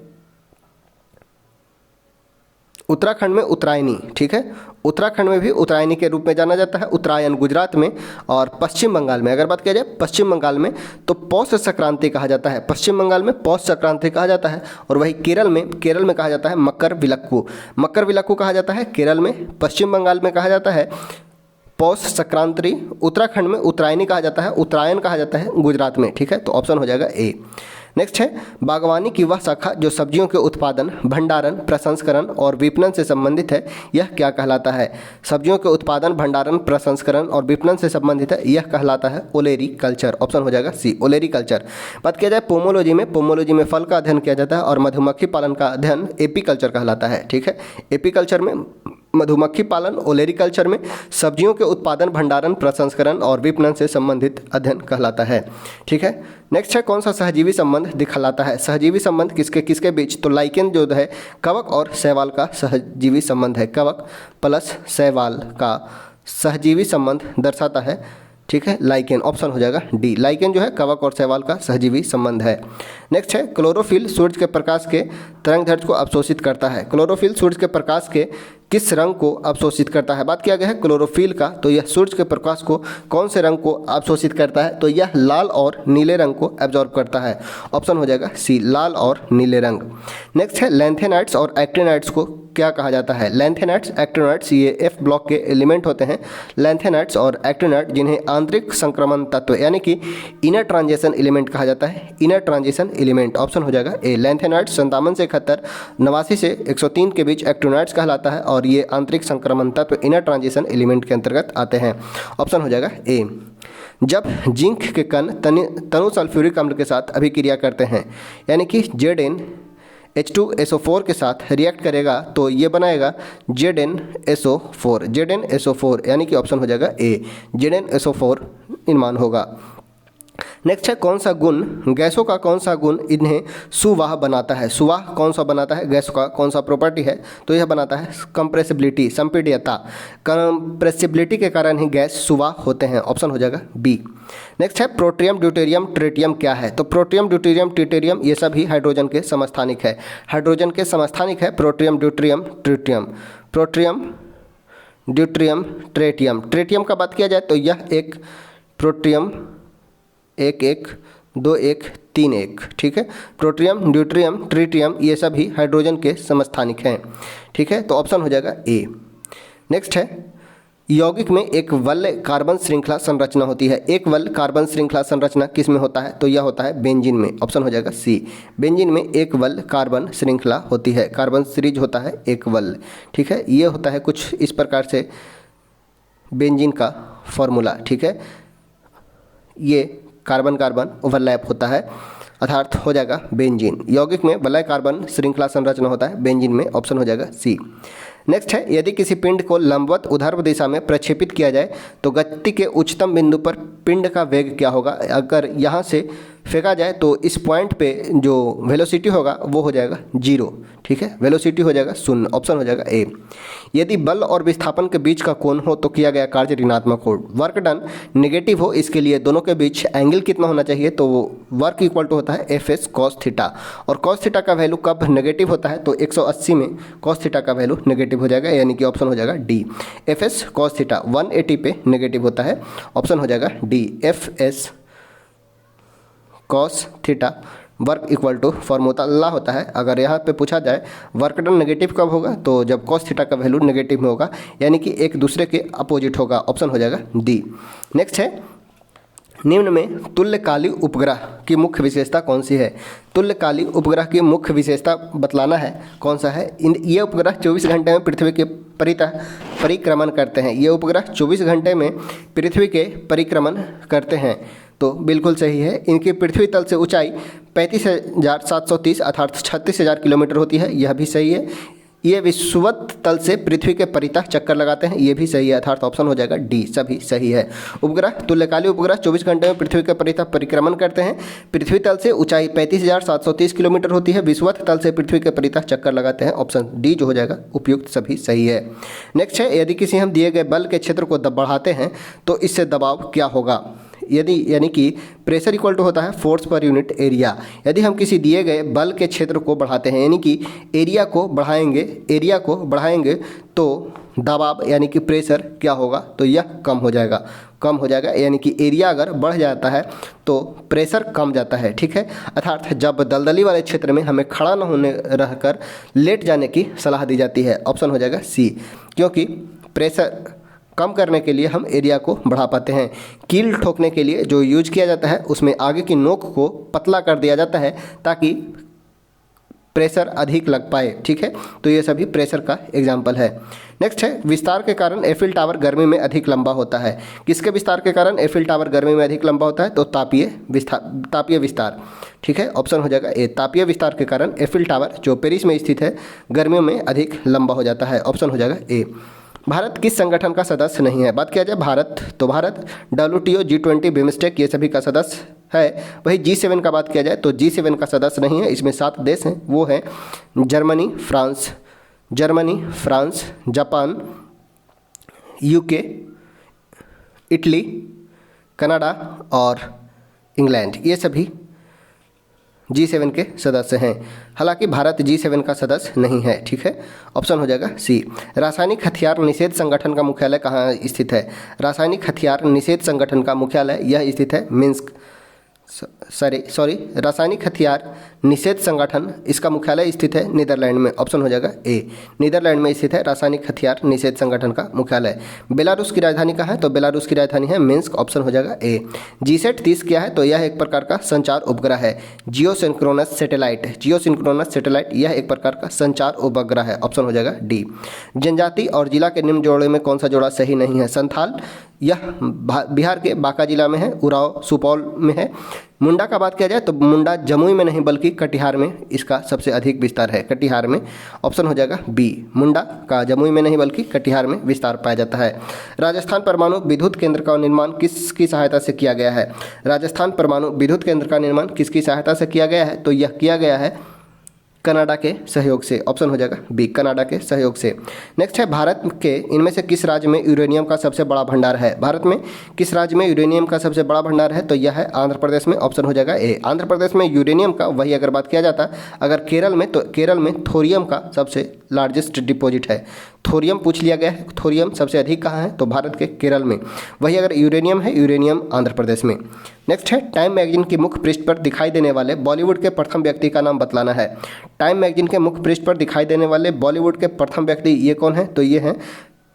उत्तरायणी, ठीक है, उत्तराखंड में भी उत्तरायणी के रूप में जाना जाता है। उत्तरायण गुजरात में और पश्चिम बंगाल में, अगर बात किया जाए पश्चिम बंगाल में तो पौष संक्रांति कहा जाता है। पश्चिम बंगाल में पौष संक्रांति कहा जाता है। और वही केरल में कहा जाता है मकर विलक्कू, मकर विलक्कू कहा जाता है केरल में। पश्चिम बंगाल में कहा जाता है पौष संक्रांति। उत्तराखंड में उत्तरायणी कहा जाता है, उत्तरायण कहा जाता है गुजरात में, ठीक है। तो ऑप्शन हो जाएगा ए। नेक्स्ट है बागवानी की वह शाखा जो सब्जियों के उत्पादन, भंडारण, प्रसंस्करण और विपणन से संबंधित है, यह क्या कहलाता है? सब्जियों के उत्पादन, भंडारण, प्रसंस्करण और विपणन से संबंधित है, यह कहलाता है ओलेरी कल्चर। ऑप्शन हो जाएगा सी, ओलेरी कल्चर। बात किया जाए पोमोलॉजी में फल का अध्ययन किया जाता है और मधुमक्खी पालन का अध्ययन एपीकल्चर कहलाता है, ठीक है। एपीकल्चर में मधुमक्खी पालन, ओलेरी कल्चर में सब्जियों के उत्पादन, भंडारण, प्रसंस्करण और विपणन से संबंधित अध्ययन कहलाता है, ठीक है। नेक्स्ट है कौन सा सहजीवी संबंध दिखलाता है? सहजीवी संबंध किसके किसके बीच? तो लाइकेन जो है कवक और शैवाल का सहजीवी संबंध है। कवक प्लस शैवाल का सहजीवी संबंध दर्शाता है, ठीक है, लाइकेन। ऑप्शन हो जाएगा डी, लाइकेन जो है कवक और शैवाल का सहजीवी संबंध है। नेक्स्ट है क्लोरोफिल सूर्य के प्रकाश के तरंगदैर्ध्य को अवशोषित करता है। क्लोरोफिल सूर्य के प्रकाश के किस रंग को अवशोषित करता है? बात किया गया है क्लोरोफिल का, तो यह सूर्य के प्रकाश को कौन से रंग को अवशोषित करता है? तो यह लाल और नीले रंग को एब्जॉर्ब करता है। ऑप्शन हो जाएगा सी, लाल और नीले रंग। नेक्स्ट है लैंथेनाइट्स और एक्टिनाइट्स को क्या कहा जाता है? लैंथेनाइट्स, एक्टिनाइट्स ये एफ ब्लॉक के एलिमेंट होते हैं। लैंथेनाइट्स और एक्टिनाइट जिन्हें आंतरिक संक्रमण तत्व यानी कि इनर ट्रांजिशन एलिमेंट कहा जाता है। इनर ट्रांजिशन एलिमेंट, ऑप्शन हो जाएगा ए। लैंथेनाइट्स 57 से 71, 89 से 103 के बीच एक्टिनाइट्स कहलाता है और ये आंतरिक संक्रमण तत्व इनर ट्रांजिशन एलिमेंट के अंतर्गत आते हैं। ऑप्शन हो जाएगा ए। जब जिंक के कण तनु सल्फ्यूरिक अम्ल के साथ अभिक्रिया करते हैं यानी कि ZnH2SO4 के साथ रिएक्ट करेगा तो ये बनाएगा ZnSO4। ZnSO4 यानी कि ऑप्शन हो जाएगा ए, ZnSO4 निर्माण होगा। नेक्स्ट है कौन सा गुण, गैसों का कौन सा गुण इन्हें सुवाह बनाता है? सुवाह कौन सा बनाता है? गैसों का कौन सा प्रॉपर्टी है? तो यह बनाता है कंप्रेसिबिलिटी, संपीड्यता। कंप्रेसिबिलिटी के कारण ही गैस सुवाह होते हैं। ऑप्शन हो जाएगा बी। नेक्स्ट है प्रोटियम, ड्यूटेरियम, ट्रिटियम क्या है? तो प्रोटियम, ड्यूटेरियम, ट्रिटियम ये सभी हाइड्रोजन के समस्थानिक है। हाइड्रोजन के समस्थानिक है protium, deuterium, tritium. Protium, deuterium, tritium. Tritium का बात किया जाए तो यह एक प्रोटियम 1,1,2,1,3,1, ठीक है। प्रोटियम, ड्यूटेरियम, ट्रिटियम ये सभी हाइड्रोजन के समस्थानिक हैं, ठीक है। तो ऑप्शन हो जाएगा ए। नेक्स्ट है यौगिक में एक वल्य कार्बन श्रृंखला संरचना होती है। एक वल्य कार्बन श्रृंखला संरचना किस में होता है? तो यह होता है बेंजीन में। ऑप्शन हो जाएगा सी, बेंजीन में एक वल्य कार्बन श्रृंखला होती है। कार्बन सीरीज होता है एक वल्य, ठीक है। ये होता है कुछ इस प्रकार से बेंजीन का फॉर्मूला, ठीक है। ये कार्बन कार्बन ओवरलैप होता है अर्थात हो जाएगा बेंजीन। यौगिक में वलय कार्बन श्रृंखला संरचना होता है बेंजीन में। ऑप्शन हो जाएगा सी। नेक्स्ट है यदि किसी पिंड को लंबवत ऊर्ध्व दिशा में प्रक्षेपित किया जाए तो गति के उच्चतम बिंदु पर पिंड का वेग क्या होगा? अगर यहाँ से फेंका जाए तो इस पॉइंट पे जो वेलोसिटी होगा वो हो जाएगा 0, ठीक है। वेलोसिटी हो जाएगा 0। ऑप्शन हो जाएगा ए। यदि बल और विस्थापन के बीच का कोण हो तो किया गया कार्य ऋणात्मक हो। वर्क डन नेगेटिव हो, इसके लिए दोनों के बीच एंगल कितना होना चाहिए? तो वर्क इक्वल टू होता है FS cos थीटा। और cos थीटा का वैल्यू कब नेगेटिव होता है? तो 180 में cos थीटा का वैल्यू नेगेटिव हो जाएगा, यानी कि ऑप्शन हो जाएगा डी। FS cos थीटा 180 पे नेगेटिव होता है। ऑप्शन हो जाएगा D, FS cos theta work equal to formula होता है। अगर यहाँ पे पूछा जाए वर्क डन नेगेटिव कब होगा, तो जब कॉस थीटा का वैल्यू नेगेटिव में होगा, यानी कि एक दूसरे के अपोजिट होगा। ऑप्शन हो जाएगा डी। नेक्स्ट है, निम्न में तुल्यकालिक उपग्रह की मुख्य विशेषता कौन सी है। तुल्यकालिक उपग्रह की मुख्य विशेषता बतलाना है, कौन सा है। ये उपग्रह 24 घंटे में पृथ्वी के परिक्रमण करते हैं। ये उपग्रह 24 घंटे में पृथ्वी के परिक्रमण करते हैं, तो बिल्कुल सही है। इनकी पृथ्वी तल से ऊंचाई 35,730 अर्थात 36,000 किलोमीटर होती है, यह भी सही है। ये विषुवत तल से पृथ्वी के परितः चक्कर लगाते हैं, ये भी सही है, अर्थात ऑप्शन हो जाएगा डी, सभी सही है। उपग्रह तुल्यकालिक उपग्रह 24 घंटे में पृथ्वी के परितः परिक्रमण करते हैं। पृथ्वी तल से ऊंचाई 35,730 किलोमीटर होती है। विषुवत तल से पृथ्वी के परितः चक्कर लगाते हैं, ऑप्शन डी जो हो जाएगा उपयुक्त, सभी सही है। नेक्स्ट है, यदि किसी हम दिए गए बल के क्षेत्र को बढ़ाते हैं तो इससे दबाव क्या होगा। यानी कि प्रेशर इक्वल टू होता है फोर्स पर यूनिट एरिया। यदि हम किसी दिए गए बल के क्षेत्र को बढ़ाते हैं, यानी कि एरिया को बढ़ाएंगे तो दबाव यानी कि प्रेशर क्या होगा, तो यह कम हो जाएगा। यानी कि एरिया अगर बढ़ जाता है तो प्रेशर कम जाता है, ठीक है। अर्थात जब दलदली वाले क्षेत्र में हमें खड़ा न होने रहकर लेट जाने की सलाह दी जाती है। ऑप्शन हो जाएगा सी, क्योंकि प्रेशर कम करने के लिए हम एरिया को बढ़ा पाते हैं। कील ठोकने के लिए जो यूज किया जाता है उसमें आगे की नोक को पतला कर दिया जाता है ताकि प्रेशर अधिक लग पाए, ठीक है। तो ये सभी प्रेशर का एग्जाम्पल है। नेक्स्ट है, विस्तार के कारण एफिल टावर गर्मी में अधिक लंबा होता है। किसके विस्तार के कारण एफिल टावर गर्मी में अधिक लंबा होता है, तो तापीय विस्तार, ठीक है। ऑप्शन हो जाएगा ए, तापीय विस्तार के कारण एफिल टावर जो पेरिस में स्थित है गर्मियों में अधिक लंबा हो जाता है। ऑप्शन हो जाएगा ए। भारत किस संगठन का सदस्य नहीं है। बात किया जाए भारत, तो भारत WTO, G20, बिम्स्टेक ये सभी का सदस्य है। वही G7 का बात किया जाए तो G7 का सदस्य नहीं है। इसमें 7 देश हैं, वो हैं Germany, France, Japan, UK, Italy, Canada और इंग्लैंड, ये सभी G7 के सदस्य हैं। हालांकि भारत G7 का सदस्य नहीं है, ठीक है। ऑप्शन हो जाएगा सी। रासायनिक हथियार निषेध संगठन का मुख्यालय कहाँ स्थित है। रासायनिक हथियार निषेध संगठन का मुख्यालय यह स्थित है मिन्स्क, रासायनिक हथियार निषेध संगठन, इसका मुख्यालय स्थित है नीदरलैंड में। ऑप्शन हो जाएगा ए, नीदरलैंड में स्थित है रासायनिक हथियार निषेध संगठन का मुख्यालय। बेलारूस की राजधानी कहाँ है, तो बेलारूस की राजधानी है मिन्स्क। ऑप्शन हो जाएगा ए। जीसैट 30 क्या है, तो यह एक प्रकार का संचार उपग्रह है। जियो सिंक्रोनस सैटेलाइट यह एक प्रकार का संचार उपग्रह है। ऑप्शन हो जाएगा डी। जनजाति और जिला के निम्न जोड़े में कौन सा जोड़ा सही नहीं है। संथाल, यह बिहार के बांका जिला में है, उराव सुपौल में है। मुंडा का बात किया जाए तो मुंडा जमुई में नहीं बल्कि कटिहार में इसका सबसे अधिक विस्तार है, कटिहार में। ऑप्शन हो जाएगा बी, मुंडा का जमुई में नहीं बल्कि कटिहार में विस्तार पाया जाता है। राजस्थान परमाणु विद्युत केंद्र का निर्माण किसकी सहायता से किया गया है। राजस्थान परमाणु विद्युत केंद्र का निर्माण किसकी सहायता से किया गया है, तो यह किया गया है कनाडा के सहयोग से। ऑप्शन हो जाएगा बी, कनाडा के सहयोग से। नेक्स्ट है, भारत के इनमें से किस राज्य में यूरेनियम का सबसे बड़ा भंडार है। भारत में किस राज्य में यूरेनियम का सबसे बड़ा भंडार है, तो यह है आंध्र प्रदेश में। ऑप्शन हो जाएगा ए, आंध्र प्रदेश में यूरेनियम का। वही अगर बात किया जाता अगर केरल में, तो केरल में थोरियम का सबसे लार्जेस्ट डिपॉजिट है। थोरियम पूछ लिया गया है, थोरियम सबसे अधिक कहाँ है, तो भारत के केरल में। वही अगर यूरेनियम है, यूरेनियम आंध्र प्रदेश में। नेक्स्ट है, टाइम मैगजीन के मुख्य पृष्ठ पर दिखाई देने वाले बॉलीवुड के प्रथम व्यक्ति का नाम बतलाना है। टाइम मैगजीन के मुख्य पृष्ठ पर दिखाई देने वाले बॉलीवुड के प्रथम व्यक्ति ये कौन है, तो ये हैं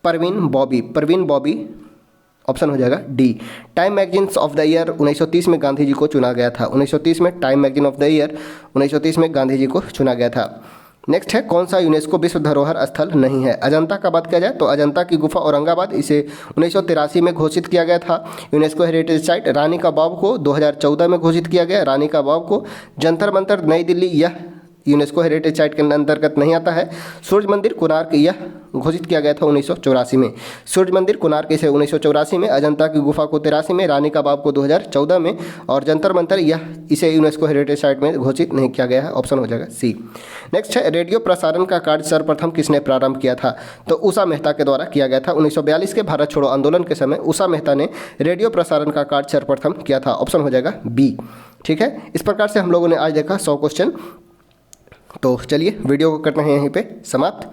परवीन बॉबी। ऑप्शन हो जाएगा D. Time magazines of the year 1930 में गांधी जी को चुना गया था। 1930 में time magazine of the year 1930 में गांधी जी को चुना गया था। नेक्स्ट है, कौन सा यूनेस्को विश्व धरोहर स्थल नहीं है। अजंता का बात किया जाए तो अजंता की गुफा औरंगाबाद, इसे 1983 में घोषित किया गया था यूनेस्को हेरिटेज साइट। रानी का बाव को 2014 में घोषित किया गया। रानी का बाव को जंतर मंतर नई दिल्ली, यह यूनेस्को हेरिटेज साइट के अंतर्गत नहीं आता है। सूर्य मंदिर कोणार्क, यह घोषित किया गया था 1984 में। सूर्य मंदिर कोणार्क इसे 1984 में, अजंता की गुफा को 83 में, रानी का बाव को 2014 में और जंतर मंतर यह इसे यूनेस्को हेरिटेज साइट में घोषित नहीं किया गया है। ऑप्शन हो जाएगा सी। नेक्स्ट है, रेडियो प्रसारण का कार्य सर्वप्रथम किसने प्रारंभ किया था, तो उषा मेहता के द्वारा किया गया था। 1942 के भारत छोड़ो आंदोलन के समय उषा मेहता ने रेडियो प्रसारण का कार्य सर्वप्रथम किया था। ऑप्शन हो जाएगा बी, ठीक है। इस प्रकार से हम लोगों ने आज देखा 100 क्वेश्चन। तो चलिए वीडियो को करते हैं यहीं पे समाप्त।